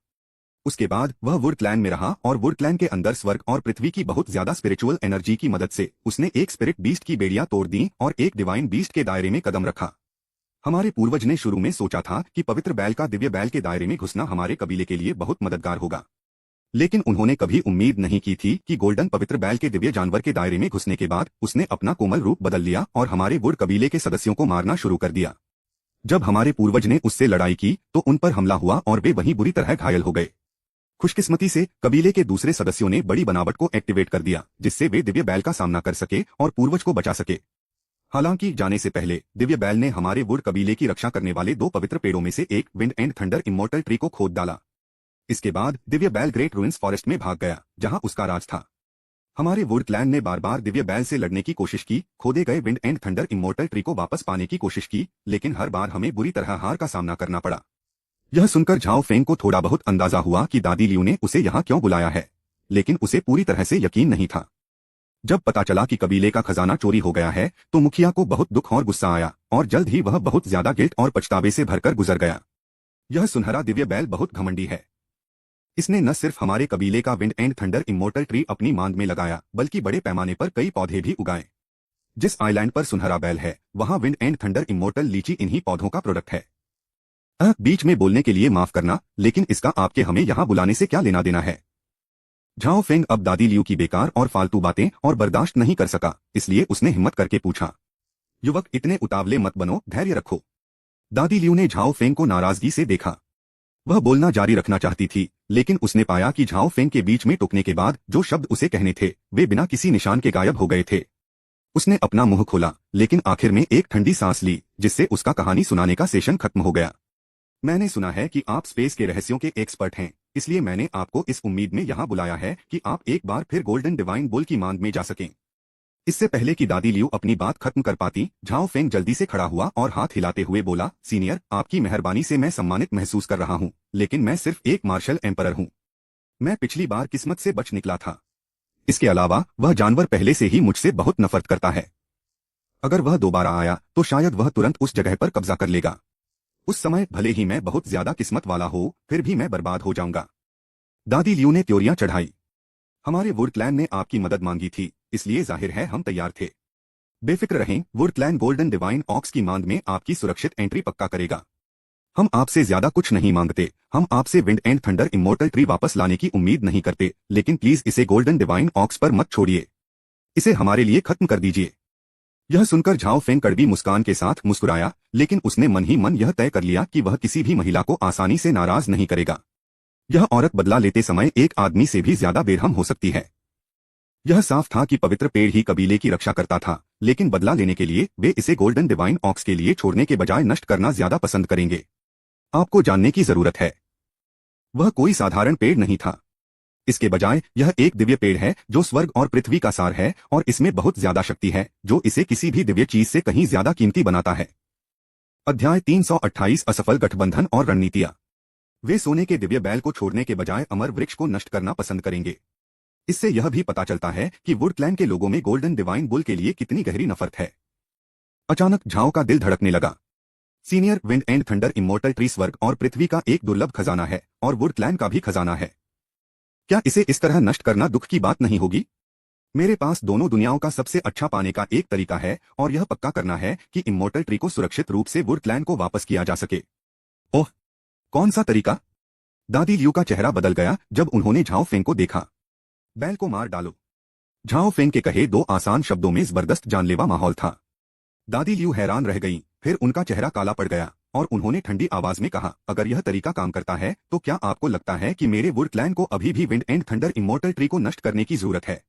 उसके बाद वह वुड क्लैन में रहा और वुड क्लैन के अंदर स्वर्ग और पृथ्वी की बहुत ज्यादा स्पिरिचुअल एनर्जी की मदद से उसने एक स्पिरिट बीस्ट की बेड़ियां तोड़ दी और एक डिवाइन बीस्ट के दायरे में कदम रखा। हमारे पूर्वज ने शुरू में सोचा था कि पवित्र बैल का दिव्य बैल के दायरे में घुसना हमारे कबीले के लिए बहुत मददगार होगा, लेकिन उन्होंने कभी उम्मीद नहीं की थी कि गोल्डन पवित्र बैल के दिव्य जानवर के दायरे में घुसने के बाद उसने अपना कोमल रूप बदल लिया और हमारे वुड कबीले के सदस्यों को मारना शुरू कर दिया। जब हमारे पूर्वज ने उससे लड़ाई की तो उन पर हमला हुआ और वे वहीं बुरी तरह घायल हो गए। खुशकिस्मती से कबीले के दूसरे सदस्यों ने बड़ी बनावट को एक्टिवेट कर दिया जिससे वे दिव्य बैल का सामना कर सके और पूर्वज को बचा सके। हालांकि जाने से पहले दिव्य बैल ने हमारे वुड कबीले की रक्षा करने वाले 2 पवित्र पेड़ों में से एक wind and thunder immortal tree को खोद डाला। इसके बाद दिव्य बैल ग्रेट रुइंस फॉरेस्ट में भाग गया जहां उसका राज था। हमारे वुड क्लैन ने बार बार दिव्य बैल से लड़ने की कोशिश की, खोदे गए wind and thunder immortal tree को वापस पाने की कोशिश की, लेकिन हर बार हमें बुरी तरह हार का सामना करना पड़ा। यह सुनकर झाओ फेंग को थोड़ा बहुत अंदाजा हुआ कि दादी लियू ने उसे यहाँ क्यों बुलाया है, लेकिन उसे पूरी तरह से यकीन नहीं था। जब पता चला कि कबीले का खजाना चोरी हो गया है तो मुखिया को बहुत दुख और गुस्सा आया और जल्द ही वह बहुत ज्यादा गिल्ट और पछतावे से भरकर गुजर गया। यह सुनहरा दिव्य बैल बहुत घमंडी है। इसने न सिर्फ हमारे कबीले का wind and thunder immortal tree अपनी मांद में लगाया बल्कि बड़े पैमाने पर कई पौधे भी उगाए। जिस आइलैंड पर सुनहरा बैल है वहां विंड एंड थंडर इमोर्टल लीची इन्हीं पौधों का प्रोडक्ट है। बीच में बोलने के लिए माफ करना, लेकिन इसका आपके हमें यहाँ बुलाने से क्या लेना देना है। झाओ फेंग अब दादी लियू की बेकार और फालतू बातें और बर्दाश्त नहीं कर सका, इसलिए उसने हिम्मत करके पूछा, युवक इतने उतावले मत बनो, धैर्य रखो। दादी लियू ने झाओ फेंग को नाराजगी से देखा। वह बोलना जारी रखना चाहती थी, लेकिन उसने पाया कि झाओ फेंग के बीच में टोकने के बाद जो शब्द उसे कहने थे वे बिना किसी निशान के गायब हो गए थे। उसने अपना मुंह खोला, लेकिन आखिर में एक ठंडी सांस ली जिससे उसका कहानी सुनाने का सेशन खत्म हो गया। मैंने सुना है कि आप स्पेस के रहस्यों के एक्सपर्ट हैं, इसलिए मैंने आपको इस उम्मीद में यहाँ बुलाया है कि आप एक बार फिर गोल्डन डिवाइन बुल की मांद में जा सकें। इससे पहले कि दादी लियू अपनी बात खत्म कर पाती, झाओ फेंग जल्दी से खड़ा हुआ और हाथ हिलाते हुए बोला, सीनियर, आपकी मेहरबानी से मैं सम्मानित महसूस कर रहा हूँ, लेकिन मैं सिर्फ एक मार्शल एम्परर हूँ। मैं पिछली बार किस्मत से बच निकला था। इसके अलावा वह जानवर पहले से ही मुझसे बहुत नफरत करता है। अगर वह दोबारा आया तो शायद वह तुरंत उस जगह पर कब्जा कर लेगा। उस समय भले ही मैं बहुत ज्यादा किस्मत वाला हो, फिर भी मैं बर्बाद हो जाऊंगा। दादी लियू ने त्योरियां चढ़ाई। हमारे वुड क्लैन ने आपकी मदद मांगी थी, इसलिए जाहिर है हम तैयार थे। बेफिक्र रहें, wood clan golden divine ox की मांद में आपकी सुरक्षित एंट्री पक्का करेगा। हम आपसे ज्यादा कुछ नहीं मांगते, हम आपसे wind and thunder immortal tree वापस लाने की उम्मीद नहीं करते, लेकिन प्लीज इसे गोल्डन डिवाइन ऑक्स पर मत छोड़िए। इसे हमारे लिए खत्म कर दीजिए। यह सुनकर झाओ फेंग कड़वी मुस्कान के साथ मुस्कुराया, लेकिन उसने मन ही मन यह तय कर लिया कि वह किसी भी महिला को आसानी से नाराज नहीं करेगा। यह औरत बदला लेते समय एक आदमी से भी ज्यादा बेरहम हो सकती है। यह साफ था कि पवित्र पेड़ ही कबीले की रक्षा करता था, लेकिन बदला लेने के लिए वे इसे गोल्डन डिवाइन ऑक्स के लिए छोड़ने के बजाय नष्ट करना ज्यादा पसंद करेंगे। आपको जानने की जरूरत है, वह कोई साधारण पेड़ नहीं था। इसके बजाय यह एक दिव्य पेड़ है जो स्वर्ग और पृथ्वी का सार है और इसमें बहुत ज्यादा शक्ति है जो इसे किसी भी दिव्य चीज से कहीं ज्यादा कीमती बनाता है। अध्याय 328 असफल गठबंधन और रणनीतियां। वे सोने के दिव्य बैल को छोड़ने के बजाय अमर वृक्ष को नष्ट करना पसंद करेंगे। इससे यह भी पता चलता है कि वुड क्लैन के लोगों में गोल्डन डिवाइन बुल के लिए कितनी गहरी नफरत है। अचानक झाओ का दिल धड़कने लगा। Senior, wind and thunder immortal tree स्वर्ग और पृथ्वी का एक दुर्लभ खजाना है और वुड क्लैन का भी खजाना है। क्या इसे इस तरह नष्ट करना दुख की बात नहीं होगी? मेरे पास दोनों दुनियाओं का सबसे अच्छा पाने का एक तरीका है और यह पक्का करना है कि इमोर्टल ट्री को सुरक्षित रूप से वुड क्लैन को वापस किया जा सके। ओह, कौन सा तरीका? दादी लियू का चेहरा बदल गया जब उन्होंने झाओ फेंग को देखा। बैल को मार डालो। झाओ फेंग के कहे 2 आसान शब्दों में जबरदस्त जानलेवा माहौल था। दादी लियू हैरान रह गईं, फिर उनका चेहरा काला पड़ गया और उन्होंने ठंडी आवाज में कहा, अगर यह तरीका काम करता है तो क्या आपको लगता है कि मेरे वुड क्लैन को अभी भी wind and thunder immortal tree को नष्ट करने की जरूरत है?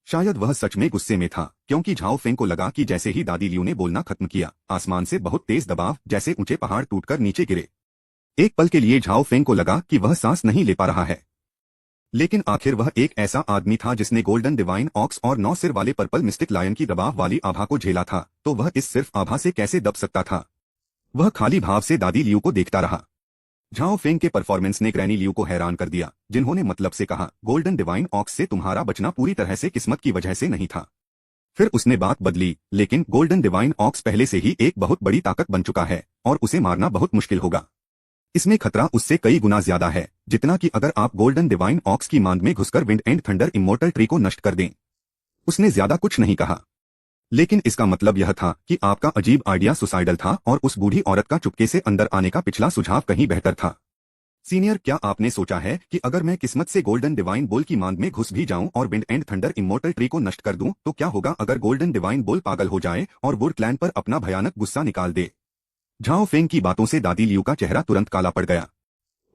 शायद वह सच में गुस्से में था, क्योंकि झाओ फेंग को लगा कि जैसे ही दादी लियू ने बोलना खत्म किया, आसमान से बहुत तेज दबाव जैसे ऊंचे पहाड़ टूटकर नीचे गिरे। एक पल के लिए झाओ फेंग को लगा कि वह सांस नहीं ले पा रहा है, लेकिन आखिर वह एक ऐसा आदमी था जिसने गोल्डन डिवाइन ऑक्स और 9 सिर वाले पर्पल मिस्टिक लायन की दबाव वाली आभा को झेला था, तो वह इस सिर्फ आभा से कैसे दब सकता था? वह खाली भाव से दादी लियू को देखता रहा। झाओ फेंग के परफॉर्मेंस ने ग्रैनी लियू को हैरान कर दिया, जिन्होंने मतलब से कहा, गोल्डन डिवाइन ऑक्स से तुम्हारा बचना पूरी तरह से किस्मत की वजह से नहीं था। फिर उसने बात बदली, लेकिन गोल्डन डिवाइन ऑक्स पहले से ही एक बहुत बड़ी ताकत बन चुका है और उसे मारना बहुत मुश्किल होगा। इसमें खतरा उससे कई गुना ज्यादा है जितना कि अगर आप गोल्डन डिवाइन ऑक्स की मांद में घुसकर wind and thunder immortal tree को नष्ट कर दें। उसने ज्यादा कुछ नहीं कहा, लेकिन इसका मतलब यह था कि आपका अजीब आइडिया सुसाइडल था और उस बूढ़ी औरत का चुपके से अंदर आने का पिछला सुझाव कहीं बेहतर था। सीनियर, क्या आपने सोचा है कि अगर मैं किस्मत से गोल्डन डिवाइन बुल की मांद में घुस भी जाऊं और wind and thunder immortal tree को नष्ट कर दूं तो क्या होगा अगर गोल्डन डिवाइन बुल पागल हो जाए और वुड क्लैन पर अपना भयानक गुस्सा निकाल दे? झाओ फेंग की बातों से दादी लियू का चेहरा तुरंत काला पड़ गया।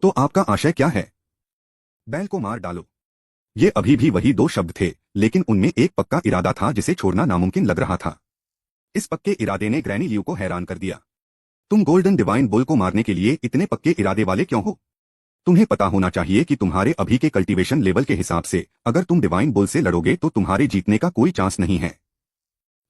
तो आपका आशय क्या है? बैल को मार डालो। ये अभी भी वही दो शब्द थे, लेकिन उनमें एक पक्का इरादा था जिसे छोड़ना नामुमकिन लग रहा था। इस पक्के इरादे ने ग्रैनी लियू को हैरान कर दिया। तुम गोल्डन डिवाइन बुल को मारने के लिए इतने पक्के इरादे वाले क्यों हो? तुम्हें पता होना चाहिए कि तुम्हारे अभी के कल्टीवेशन लेवल के हिसाब से अगर तुम डिवाइन बुल से लड़ोगे तो तुम्हारे जीतने का कोई चांस नहीं है।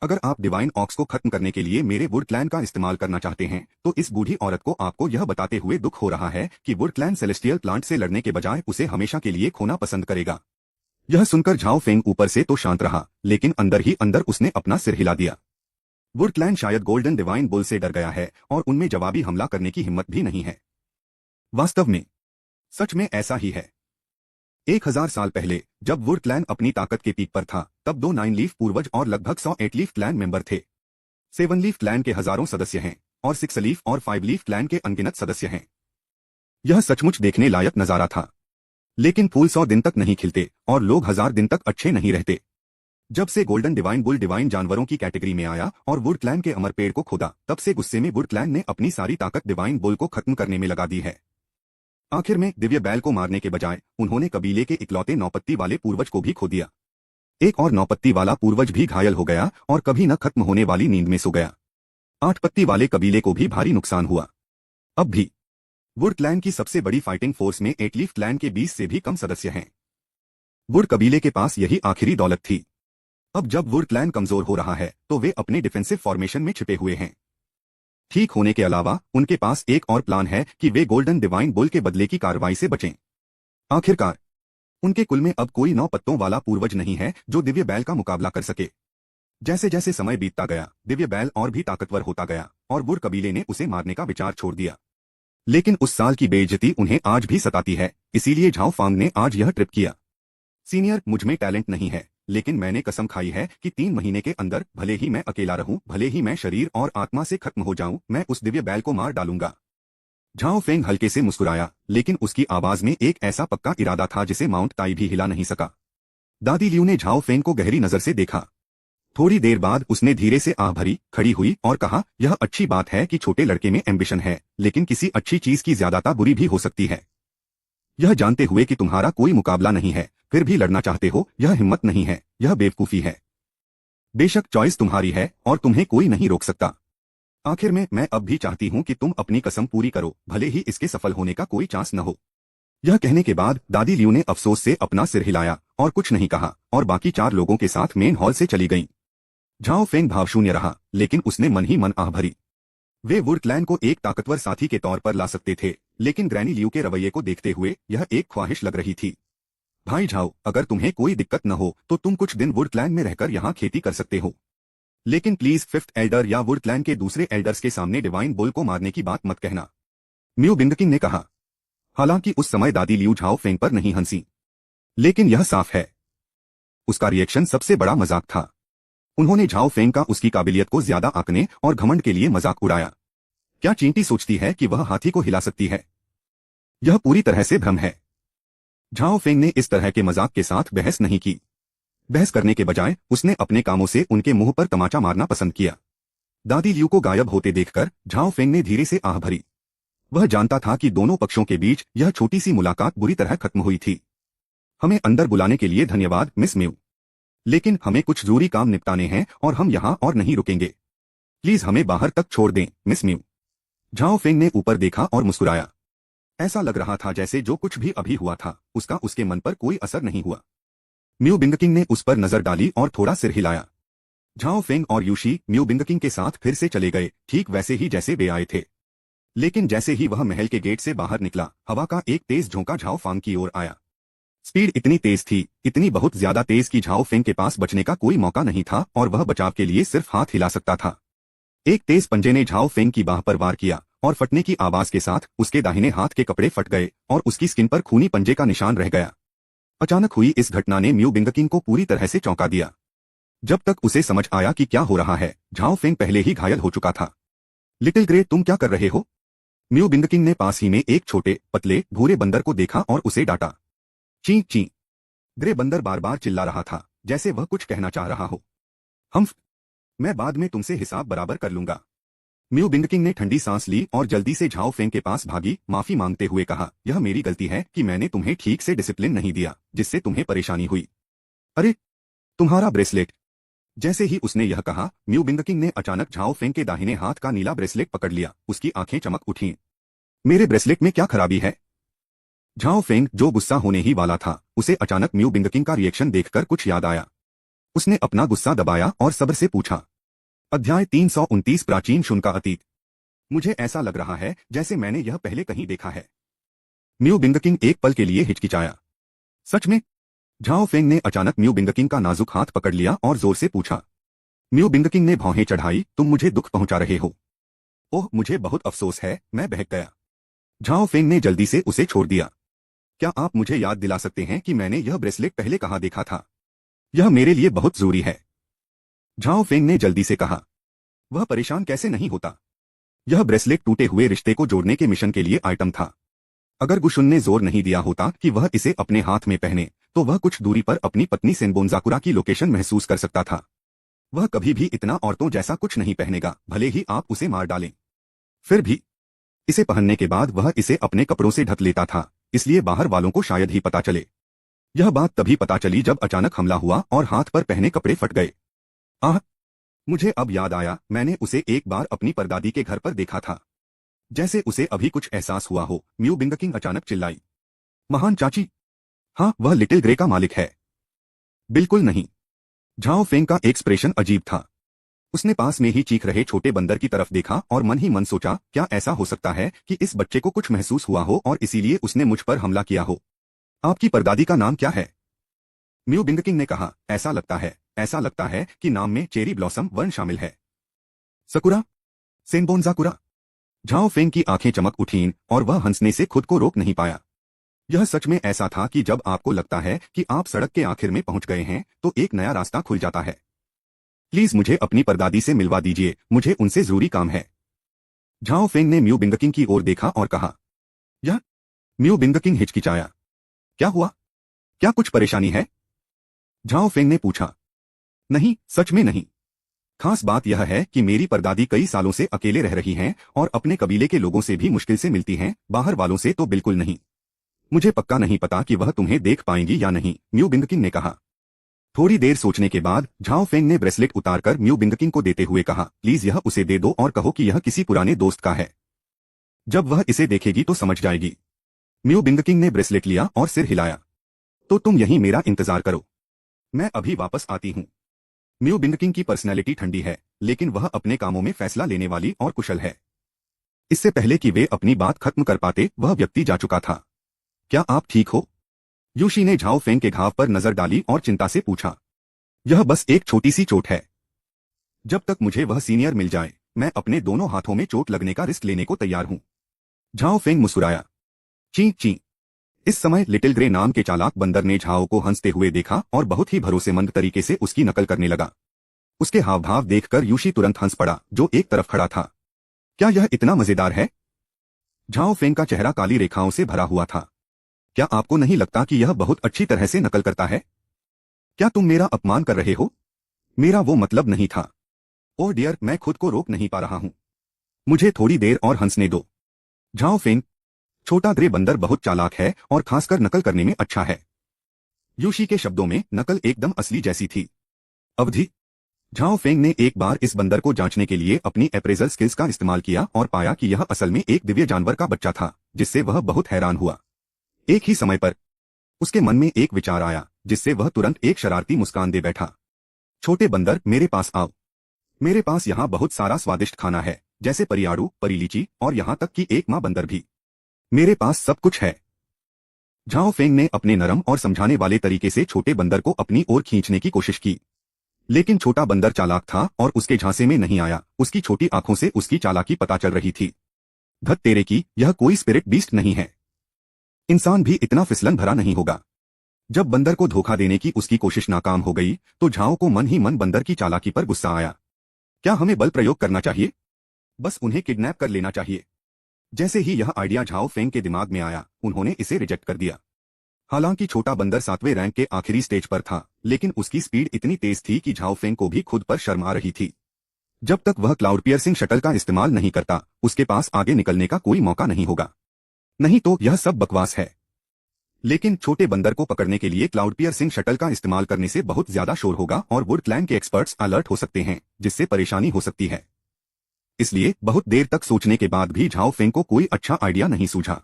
अगर आप डिवाइन ऑक्स को खत्म करने के लिए मेरे वुड क्लैन का इस्तेमाल करना चाहते हैं तो इस बूढ़ी औरत को आपको यह बताते हुए दुख हो रहा है कि वुड क्लैन सेलेस्टियल प्लांट से लड़ने के बजाय उसे हमेशा के लिए खोना पसंद करेगा। यह सुनकर झाओ फेंग ऊपर से तो शांत रहा, लेकिन अंदर ही अंदर उसने अपना सिर हिला दिया। वुड क्लैन शायद गोल्डन डिवाइन बुल से डर गया है और उनमें जवाबी हमला करने की हिम्मत भी नहीं है। वास्तव में सच में ऐसा ही है। 1000 साल पहले जब वुड क्लैन अपनी ताकत के पीक पर था तब 2 9 लीफ पूर्वज और लगभग 100 8 लीफ क्लैन मेंबर थे। 7 लीफ क्लैन के हजारों सदस्य हैं और 6 लीफ और 5 लीफ क्लैन के अनगिनत सदस्य हैं। यह सचमुच देखने लायक नजारा था। लेकिन फूल 100 दिन तक नहीं खिलते और लोग 1000 दिन तक अच्छे नहीं रहते। जब से गोल्डन डिवाइन बुल डिवाइन जानवरों की कैटेगरी में आया और वुड क्लैन के अमर पेड़ को खोदा तब से गुस्से में वुड क्लैन ने अपनी सारी ताकत डिवाइन बुल को खत्म करने में लगा दी है। आखिर में दिव्य बैल को मारने के बजाय उन्होंने कबीले के इकलौते 9 पत्ती वाले पूर्वज को भी खो दिया। एक और 9 पत्ती वाला पूर्वज भी घायल हो गया और कभी न खत्म होने वाली नींद में सो गया। 8 पत्ती वाले कबीले को भी भारी नुकसान हुआ। अब भी वुड क्लैन की सबसे बड़ी फाइटिंग फोर्स में 8 लीफ क्लैन के 20 से भी कम सदस्य हैं। वुड कबीले के पास यही आखिरी दौलत थी। अब जब वुड क्लैन कमजोर हो रहा है तो वे अपने डिफेंसिव फॉर्मेशन में छिपे हुए हैं। ठीक होने के अलावा उनके पास एक और प्लान है कि वे गोल्डन डिवाइन बुल के बदले की कार्रवाई से बचें। आखिरकार उनके कुल में अब कोई 9 पत्तों वाला पूर्वज नहीं है जो दिव्य बैल का मुकाबला कर सके। जैसे जैसे समय बीतता गया दिव्य बैल और भी ताकतवर होता गया और वुड कबीले ने उसे मारने का विचार छोड़ दिया। लेकिन उस साल की बेइज्जती उन्हें आज भी सताती है, इसीलिए झाओ फांग ने आज यह ट्रिप किया। सीनियर, मुझमें टैलेंट नहीं है, लेकिन मैंने कसम खाई है कि 3 महीने के अंदर भले ही मैं अकेला रहूं, भले ही मैं शरीर और आत्मा से खत्म हो जाऊं, मैं उस दिव्य बैल को मार डालूंगा। झाओ फेंग हल्के से मुस्कुराया, लेकिन उसकी आवाज में एक ऐसा पक्का इरादा था जिसे माउंट ताई भी हिला नहीं सका। दादी लियू ने झाओ फेंग को गहरी नजर से देखा। थोड़ी देर बाद उसने धीरे से आह भरी, खड़ी हुई और कहा, यह अच्छी बात है कि छोटे लड़के में एम्बिशन है, लेकिन किसी अच्छी चीज की ज्यादाता बुरी भी हो सकती है। यह जानते हुए कि तुम्हारा कोई मुकाबला नहीं है फिर भी लड़ना चाहते हो, यह हिम्मत नहीं है, यह बेवकूफी है। बेशक चॉइस तुम्हारी है और तुम्हें कोई नहीं रोक सकता। आखिर में मैं अब भी चाहती हूं कि तुम अपनी कसम पूरी करो, भले ही इसके सफल होने का कोई चांस न हो। यह कहने के बाद दादी लियू ने अफसोस से अपना सिर हिलाया और कुछ नहीं कहा और बाकी 4 लोगों के साथ मेन हॉल से चली गईं। झाओ फेंग भावशून्य रहा, लेकिन उसने मन ही मन आह भरी। वे वुड क्लैन को एक ताकतवर साथी के तौर पर ला सकते थे, लेकिन ग्रैनी लियू के रवैये को देखते हुए यह एक ख्वाहिश लग रही थी। भाई झाओ, अगर तुम्हें कोई दिक्कत न हो तो तुम कुछ दिन वुड क्लैन में रहकर यहाँ खेती कर सकते हो, लेकिन प्लीज 5th एल्डर या वुड क्लैन के दूसरे एल्डर्स के सामने डिवाइन बुल को मारने की बात मत कहना, म्यू बिंगकिंग ने कहा। हालांकि उस समय दादी लियू झाओ फेंग पर नहीं हंसी, लेकिन यह साफ है उसका रिएक्शन सबसे बड़ा मजाक था। उन्होंने झाओ फेंग का उसकी काबिलियत को ज्यादा आंकने और घमंड के लिए मजाक उड़ाया। क्या चींटी सोचती है कि वह हाथी को हिला सकती है? यह पूरी तरह से भ्रम है। झाओ फेंग ने इस तरह के मजाक के साथ बहस नहीं की। बहस करने के बजाय उसने अपने कामों से उनके मुंह पर तमाचा मारना पसंद किया। दादी लियू को गायब होते देखकर झाओ फेंग ने धीरे से आह भरी। वह जानता था कि दोनों पक्षों के बीच यह छोटी सी मुलाकात बुरी तरह खत्म हुई थी। हमें अंदर बुलाने के लिए धन्यवाद मिस म्यू, लेकिन हमें कुछ जरूरी काम निपटाने हैं और हम यहां और नहीं रुकेंगे। प्लीज हमें बाहर तक छोड़ दें मिस म्यू। झाओ फेंग ने ऊपर देखा और मुस्कुराया। ऐसा लग रहा था जैसे जो कुछ भी अभी हुआ था उसका उसके मन पर कोई असर नहीं हुआ। म्यू बिंगकिंग ने उस पर नजर डाली और थोड़ा सिर हिलाया। झाओ फेंग और यूशी म्यू बिंगकिंग के साथ फिर से चले गए, ठीक वैसे ही जैसे वे आए थे। लेकिन जैसे ही वह महल के गेट से बाहर निकला, हवा का एक तेज झोंका झाओ फांग की ओर आया। स्पीड इतनी तेज थी, इतनी बहुत ज्यादा तेज कि झाओ फेंग के पास बचने का कोई मौका नहीं था और वह बचाव के लिए सिर्फ हाथ हिला सकता था। एक तेज पंजे ने झाओ फेंग की बाह पर वार किया और फटने की आवाज के साथ उसके दाहिने हाथ के कपड़े फट गए और उसकी स्किन पर खूनी पंजे का निशान रह गया। अचानक हुई इस घटना ने म्यू बिंगकिंग को पूरी तरह से चौंका दिया। जब तक उसे समझ आया कि क्या हो रहा है, झाओ फेंग पहले ही घायल हो चुका था। लिटिल ग्रे, तुम क्या कर रहे हो? म्यू बिंगकिंग ने पास ही में एक छोटे पतले भूरे बंदर को देखा और उसे डांटा। ची ची। ग्रे बंदर बार बार चिल्ला रहा था, जैसे वह कुछ कहना चाह रहा हो। मैं बाद में तुमसे हिसाब बराबर कर लूंगा। म्यू बिंगकिंग ने ठंडी सांस ली और जल्दी से झाओ फेंग के पास भागी, माफी मांगते हुए कहा, यह मेरी गलती है कि मैंने तुम्हें ठीक से डिसिप्लिन नहीं दिया, जिससे तुम्हें परेशानी हुई। अरे, तुम्हारा ब्रेसलेट। जैसे ही उसने यह कहा, म्यू बिंगकिंग ने अचानक झाओ फेंग के दाहिने हाथ का नीला ब्रेसलेट पकड़ लिया। उसकी आंखें चमक उठीं। मेरे ब्रेसलेट में क्या खराबी है? झाओ फेंग, जो गुस्सा होने ही वाला था, उसे अचानक म्यू बिंगकिंग का रिएक्शन देखकर कुछ याद आया। उसने अपना गुस्सा दबाया और सब्र से पूछा। अध्याय 329, प्राचीन शून्य का अतीत। मुझे ऐसा लग रहा है जैसे मैंने यह पहले कहीं देखा है। म्यू बिंगकिंग एक पल के लिए हिचकिचाया। सच में? झाओ फेंग ने अचानक म्यू बिंगकिंग का नाजुक हाथ पकड़ लिया और जोर से पूछा। म्यू बिंगकिंग ने भौहें चढ़ाई। तुम मुझे दुख पहुंचा रहे हो? ओह, मुझे बहुत अफसोस है, मैं बहक गया। झाओ फेंग ने जल्दी से उसे छोड़ दिया। क्या आप मुझे याद दिला सकते हैं कि मैंने यह ब्रेसलेट पहले कहाँ देखा था? यह मेरे लिए बहुत जरूरी है। झाओ फेंग ने जल्दी से कहा। वह परेशान कैसे नहीं होता? यह ब्रेसलेट टूटे हुए रिश्ते को जोड़ने के मिशन के लिए आइटम था। अगर गुशुन ने जोर नहीं दिया होता कि वह इसे अपने हाथ में पहने, तो वह कुछ दूरी पर अपनी पत्नी सेनबोनजाकुरा की लोकेशन महसूस कर सकता था। वह कभी भी इतना औरतों जैसा कुछ नहीं पहनेगा, भले ही आप उसे मार डालें। फिर भी इसे पहनने के बाद वह इसे अपने कपड़ों से ढक लेता था, इसलिए बाहर वालों को शायद ही पता चले। यह बात तभी पता चली जब अचानक हमला हुआ और हाथ पर पहने कपड़े फट गए। आह, मुझे अब याद आया, मैंने उसे एक बार अपनी परदादी के घर पर देखा था। जैसे उसे अभी कुछ एहसास हुआ हो, म्यू बिंगकिंग अचानक चिल्लाई। महान चाची? हाँ, वह लिटिल ग्रे का मालिक है। बिल्कुल नहीं। झाओ फेंग का एक्सप्रेशन अजीब था। उसने पास में ही चीख रहे छोटे बंदर की तरफ देखा और मन ही मन सोचा, क्या ऐसा हो सकता है कि इस बच्चे को कुछ महसूस हुआ हो और इसीलिए उसने मुझ पर हमला किया हो? आपकी परदादी का नाम क्या है? म्यू बिंगकिंग ने कहा। ऐसा लगता है कि नाम में चेरी ब्लॉसम वर्ण शामिल है। सकुरा? सेनबोनजाकुरा? झाओ फेंग की आंखें चमक उठीं और वह हंसने से खुद को रोक नहीं पाया। यह सच में ऐसा था कि जब आपको लगता है कि आप सड़क के आखिर में पहुंच गए हैं, तो एक नया रास्ता खुल जाता है। प्लीज मुझे अपनी परदादी से मिलवा दीजिए, मुझे उनसे जरूरी काम है। झाओ फेंग ने म्यू बिंगकिंग की ओर देखा और कहा। यह? म्यू बिंगकिंग हिचकिचाया। क्या हुआ? क्या कुछ परेशानी है? झाओ फेंग ने पूछा। नहीं, सच में नहीं। खास बात यह है कि मेरी परदादी कई सालों से अकेले रह रही हैं और अपने कबीले के लोगों से भी मुश्किल से मिलती हैं, बाहर वालों से तो बिल्कुल नहीं। मुझे पक्का नहीं पता कि वह तुम्हें देख पाएंगी या नहीं, म्यू बिंगकिंग ने कहा। थोड़ी देर सोचने के बाद झाओ फेंग ने ब्रेसलेट उतारकर म्यू बिंगकिंग को देते हुए कहा, प्लीज यह उसे दे दो और कहो कि यह किसी पुराने दोस्त का है। जब वह इसे देखेगी तो समझ जाएगी। म्यू बिंगकिंग ने ब्रेसलेट लिया और सिर हिलाया। तो तुम यहीं मेरा इंतजार करो, मैं अभी वापस आती हूँ। म्यू बिंगकिंग की पर्सनैलिटी ठंडी है, लेकिन वह अपने कामों में फैसला लेने वाली और कुशल है। इससे पहले कि वे अपनी बात खत्म कर पाते, वह व्यक्ति जा चुका था। क्या आप ठीक हो? यूशी ने झाओ फेंग के घाव पर नजर डाली और चिंता से पूछा। यह बस एक छोटी सी चोट है। जब तक मुझे वह सीनियर मिल जाए, मैं अपने दोनों हाथों में चोट लगने का रिस्क लेने को तैयार हूं। झाओ फेंग मुस्कुराया। ची ची। इस समय लिटिल ग्रे नाम के चालाक बंदर ने झाओ को हंसते हुए देखा और बहुत ही भरोसेमंद तरीके से उसकी नकल करने लगा। उसके हाव भाव देखकर यूशी तुरंत हंस पड़ा, जो एक तरफ खड़ा था। क्या यह इतना मजेदार है? झाओ फेंग का चेहरा काली रेखाओं से भरा हुआ था। क्या आपको नहीं लगता कि यह बहुत अच्छी तरह से नकल करता है? क्या तुम मेरा अपमान कर रहे हो? मेरा वो मतलब नहीं था। ओह डियर, मैं खुद को रोक नहीं पा रहा हूं। मुझे थोड़ी देर और हंसने दो। झाओ फेंग, छोटा ग्रे बंदर बहुत चालाक है और खासकर नकल करने में अच्छा है। यूशी के शब्दों में नकल एकदम असली जैसी थी। अवधि। झाओ फेंग ने एक बार इस बंदर को जांचने के लिए अपनी अप्रेजल स्किल्स का इस्तेमाल किया और पाया कि यह असल में एक दिव्य जानवर का बच्चा था, जिससे वह बहुत हैरान हुआ। एक ही समय पर उसके मन में एक विचार आया, जिससे वह तुरंत एक शरारती मुस्कान दे बैठा। छोटे बंदर, मेरे पास आओ। मेरे पास यहाँ बहुत सारा स्वादिष्ट खाना है, जैसे परियाड़ू, परिलीची और यहाँ तक कि एक माँ बंदर भी। मेरे पास सब कुछ है। झाओ फेंग ने अपने नरम और समझाने वाले तरीके से छोटे बंदर को अपनी ओर खींचने की कोशिश की। लेकिन छोटा बंदर चालाक था और उसके झांसे में नहीं आया। उसकी छोटी आंखों से उसकी चालाकी पता चल रही थी। धत तेरे की, यह कोई स्पिरिट बीस्ट नहीं है। इंसान भी इतना फिसलन भरा नहीं होगा। जब बंदर को धोखा देने की उसकी कोशिश नाकाम हो गई तो झाओ को मन ही मन बंदर की चालाकी पर गुस्सा आया। क्या हमें बल प्रयोग करना चाहिए? बस उन्हें किडनैप कर लेना चाहिए। जैसे ही यह आइडिया झाओ फेंग के दिमाग में आया, उन्होंने इसे रिजेक्ट कर दिया। हालांकि छोटा बंदर 7वें रैंक के आखिरी स्टेज पर था, लेकिन उसकी स्पीड इतनी तेज थी कि झाओ फेंग को भी खुद पर शर्म आ रही थी। जब तक वह क्लाउड पियर्सिंग शटल का इस्तेमाल नहीं करता, उसके पास आगे निकलने का कोई मौका नहीं होगा। नहीं तो यह सब बकवास है। लेकिन छोटे बंदर को पकड़ने के लिए क्लाउड पियर्सिंग शटल का इस्तेमाल करने से बहुत ज्यादा शोर होगा और वुड क्लैन के एक्सपर्ट्स अलर्ट हो सकते हैं, जिससे परेशानी हो सकती है। इसलिए बहुत देर तक सोचने के बाद भी झाओ फेंग को कोई अच्छा आइडिया नहीं सूझा।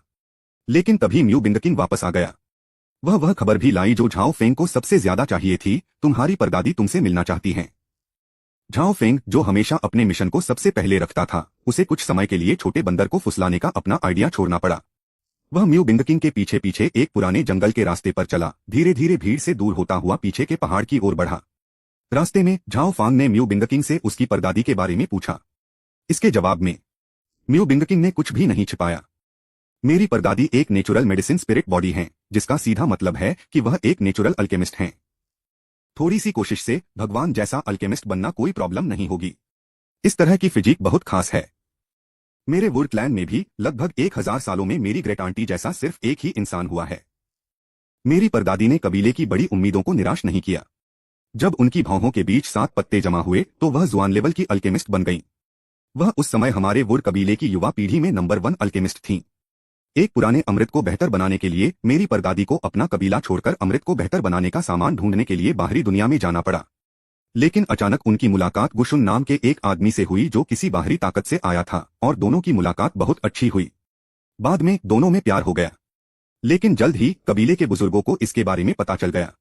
लेकिन तभी म्यू बिंगकिंग वापस आ गया। वह खबर भी लाई जो झाओ फेंग को सबसे ज्यादा चाहिए थी। तुम्हारी परदादी तुमसे मिलना चाहती हैं। झाओ फेंग, जो हमेशा अपने मिशन को सबसे पहले रखता था, उसे कुछ समय के लिए छोटे बंदर को फुसलाने का अपना आइडिया छोड़ना पड़ा। वह म्यू बिंगकिंग के पीछे पीछे एक पुराने जंगल के रास्ते पर चला, धीरे धीरे भीड़ से दूर होता हुआ पीछे के पहाड़ की ओर बढ़ा। रास्ते में झाओ फांग ने म्यू बिंगकिंग से उसकी परदादी के बारे में पूछा। इसके जवाब में म्यू बिंगकिंग ने कुछ भी नहीं छिपाया। मेरी परदादी एक नेचुरल मेडिसिन स्पिरिट बॉडी है, जिसका सीधा मतलब है कि वह एक नेचुरल अल्केमिस्ट हैं। थोड़ी सी कोशिश से भगवान जैसा अल्केमिस्ट बनना कोई प्रॉब्लम नहीं होगी। इस तरह की फिजिक बहुत खास है। मेरे वुड क्लैन में भी लगभग 1000 सालों में मेरी ग्रेट आंटी जैसा सिर्फ एक ही इंसान हुआ है। मेरी परदादी ने कबीले की बड़ी उम्मीदों को निराश नहीं किया। जब उनकी भौहों के बीच 7 पत्ते जमा हुए तो वह जुआन लेवल की अल्केमिस्ट बन गईं। वह उस समय हमारे वुड कबीले की युवा पीढ़ी में नंबर 1 अल्केमिस्ट थीं। एक पुराने अमृत को बेहतर बनाने के लिए मेरी परदादी को अपना कबीला छोड़कर अमृत को बेहतर बनाने का सामान ढूंढने के लिए बाहरी दुनिया में जाना पड़ा। लेकिन अचानक उनकी मुलाकात गुशुन नाम के एक आदमी से हुई जो किसी बाहरी ताकत से आया था, और दोनों की मुलाकात बहुत अच्छी हुई। बाद में दोनों में प्यार हो गया। लेकिन जल्द ही कबीले के बुजुर्गों को इसके बारे में पता चल गया।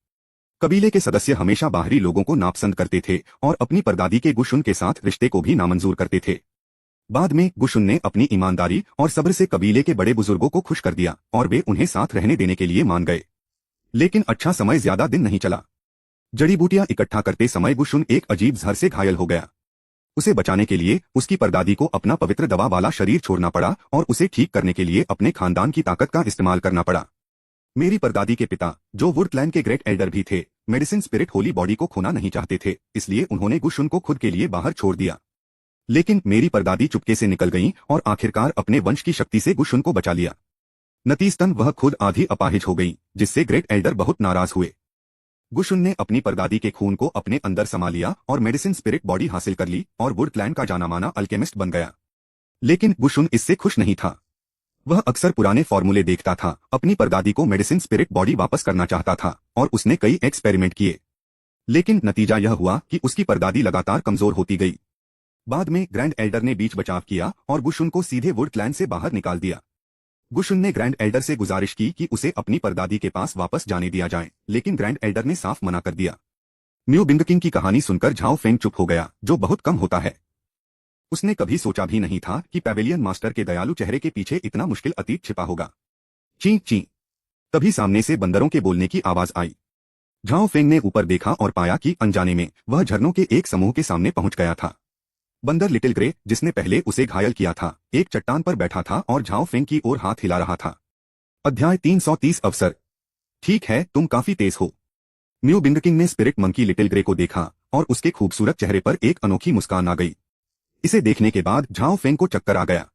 कबीले के सदस्य हमेशा बाहरी लोगों को नापसंद करते थे और अपनी परदादी के गुशुन के साथ रिश्ते को भी नामंजूर करते थे। बाद में गुशुन ने अपनी ईमानदारी और सब्र से कबीले के बड़े बुजुर्गों को खुश कर दिया और वे उन्हें साथ रहने देने के लिए मान गए। लेकिन अच्छा समय ज्यादा दिन नहीं चला। जड़ी बूटियां इकट्ठा करते समय गुशुन एक अजीब जहर से घायल हो गया। उसे बचाने के लिए उसकी परदादी को अपना पवित्र दवा वाला शरीर छोड़ना पड़ा और उसे ठीक करने के लिए अपने खानदान की ताकत का इस्तेमाल करना पड़ा। मेरी परदादी के पिता, जो वुड क्लैन के ग्रेट एल्डर भी थे, मेडिसिन स्पिरिट होली बॉडी को खोना नहीं चाहते थे, इसलिए उन्होंने गुशुन को खुद के लिए बाहर छोड़ दिया। लेकिन मेरी परदादी चुपके से निकल गईं और आखिरकार अपने वंश की शक्ति से गुशुन को बचा लिया। नतीजतन वह खुद आधी अपाहिज हो गई, जिससे ग्रेट एल्डर बहुत नाराज हुए। गुशुन ने अपनी परदादी के खून को अपने अंदर समा लिया और मेडिसिन स्पिरिट बॉडी हासिल कर ली और वुड क्लैन का जाना माना अल्केमिस्ट बन गया। लेकिन गुशुन इससे खुश नहीं था। वह अक्सर पुराने फॉर्मूले देखता था, अपनी परदादी को मेडिसिन स्पिरिट बॉडी वापस करना चाहता था और उसने कई एक्सपेरिमेंट किए। लेकिन नतीजा यह हुआ कि उसकी परदादी लगातार कमजोर होती गई। बाद में ग्रैंड एल्डर ने बीच बचाव किया और गुशुन को सीधे वुड क्लैन से बाहर निकाल दिया। गुशुन ने ग्रैंड एल्डर से गुजारिश की कि उसे अपनी परदादी के पास वापस जाने दिया जाए, लेकिन ग्रैंड एल्डर ने साफ मना कर दिया। म्यू बिंगकिंग की कहानी सुनकर झाओ फेंग चुप हो गया, जो बहुत कम होता है। उसने कभी सोचा भी नहीं था कि पैवेलियन मास्टर के दयालु चेहरे के पीछे इतना मुश्किल अतीत छिपा होगा। ची ची। तभी सामने से बंदरों के बोलने की आवाज आई। झाओ फेंग ने ऊपर देखा और पाया कि अनजाने में वह झरनों के एक समूह के सामने पहुंच गया था। बंदर लिटिल ग्रे, जिसने पहले उसे घायल किया था, एक चट्टान पर बैठा था और झाओ फेंग की ओर हाथ हिला रहा था। अध्याय 330 अवसर। ठीक है, तुम काफी तेज हो। म्यू बिंगकिंग ने स्पिरिट मंकी लिटिल ग्रे को देखा और उसके खूबसूरत चेहरे पर एक अनोखी मुस्कान आ गई। इसे देखने के बाद झाओ फेंग को चक्कर आ गया।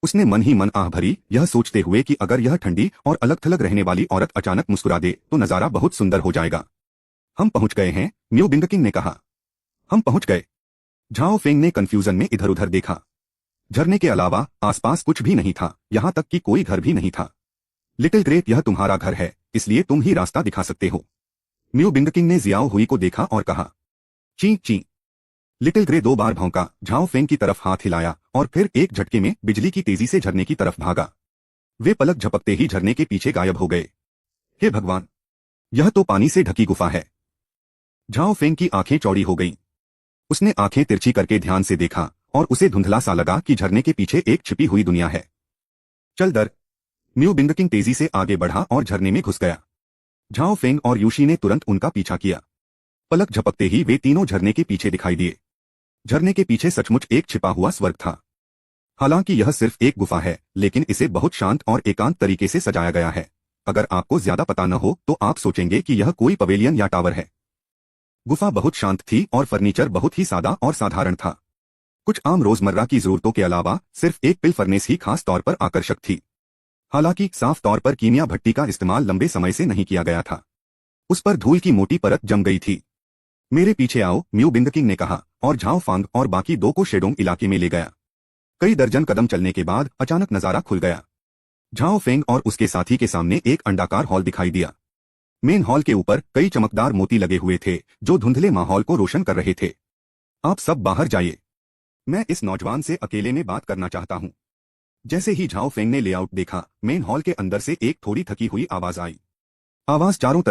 उसने मन ही मन आह भरी, यह सोचते हुए कि अगर यह ठंडी और अलग थलग रहने वाली औरत अचानक मुस्कुरा दे तो नजारा बहुत सुंदर हो जाएगा। हम पहुंच गए हैं, म्यू बिंगकिंग ने कहा। हम पहुंच गए। झाओ फेंग ने कंफ्यूजन में इधर उधर देखा। झरने के अलावा आसपास कुछ भी नहीं था, यहां तक कि कोई घर भी नहीं था। लिटिल ग्रे, यह तुम्हारा घर है, इसलिए तुम ही रास्ता दिखा सकते हो। म्यू बिंगकिंग ने जियाओ हुई को देखा और कहा। ची ची। लिटिल ग्रे 2 बार भौंका, झाओ फेंग की तरफ हाथ हिलाया और फिर एक झटके में बिजली की तेजी से झरने की तरफ भागा। वे पलक झपकते ही झरने के पीछे गायब हो गए। हे भगवान, यह तो पानी से ढकी गुफा है। झाओ फेंग की आंखें चौड़ी हो गईं। उसने आंखें तिरछी करके ध्यान से देखा और उसे धुंधला सा लगा कि झरने के पीछे एक छिपी हुई दुनिया है। चल दर। म्यू बिंगकिंग तेजी से आगे बढ़ा और झरने में घुस गया। झाओ फेंग और यूशी ने तुरंत उनका पीछा किया। पलक झपकते ही वे तीनों झरने के पीछे दिखाई दिए। झरने के पीछे सचमुच एक छिपा हुआ स्वर्ग था। हालांकि यह सिर्फ एक गुफा है, लेकिन इसे बहुत शांत और एकांत तरीके से सजाया गया है। अगर आपको ज्यादा पता न हो तो आप सोचेंगे कि यह कोई पवेलियन या टावर है। गुफा बहुत शांत थी और फर्नीचर बहुत ही सादा और साधारण था। कुछ आम रोजमर्रा की जरूरतों के अलावा सिर्फ एक पिल फर्नेस ही खास तौर पर आकर्षक थी। हालांकि साफ तौर पर कीमिया भट्टी का इस्तेमाल लंबे समय से नहीं किया गया था। उस पर धूल की मोटी परत जम गई थी। मेरे पीछे आओ, म्यू बिंग किंग ने कहा और झाओ फांग और बाकी दो को शेडोंग इलाके में ले गया। कई दर्जन कदम चलने के बाद अचानक नजारा खुल गया। झाओ फेंग और उसके साथी के सामने एक अंडाकार हॉल दिखाई दिया। मेन हॉल के ऊपर कई चमकदार मोती लगे हुए थे जो धुंधले माहौल को रोशन कर रहे थे। आप सब बाहर जाइए, मैं इस नौजवान से अकेले में बात करना चाहता हूं। जैसे ही झाओ फेंग ने लेआउट देखा, मेन हॉल के अंदर से एक थोड़ी थकी हुई आवाज आई। आवाज चारों तरफ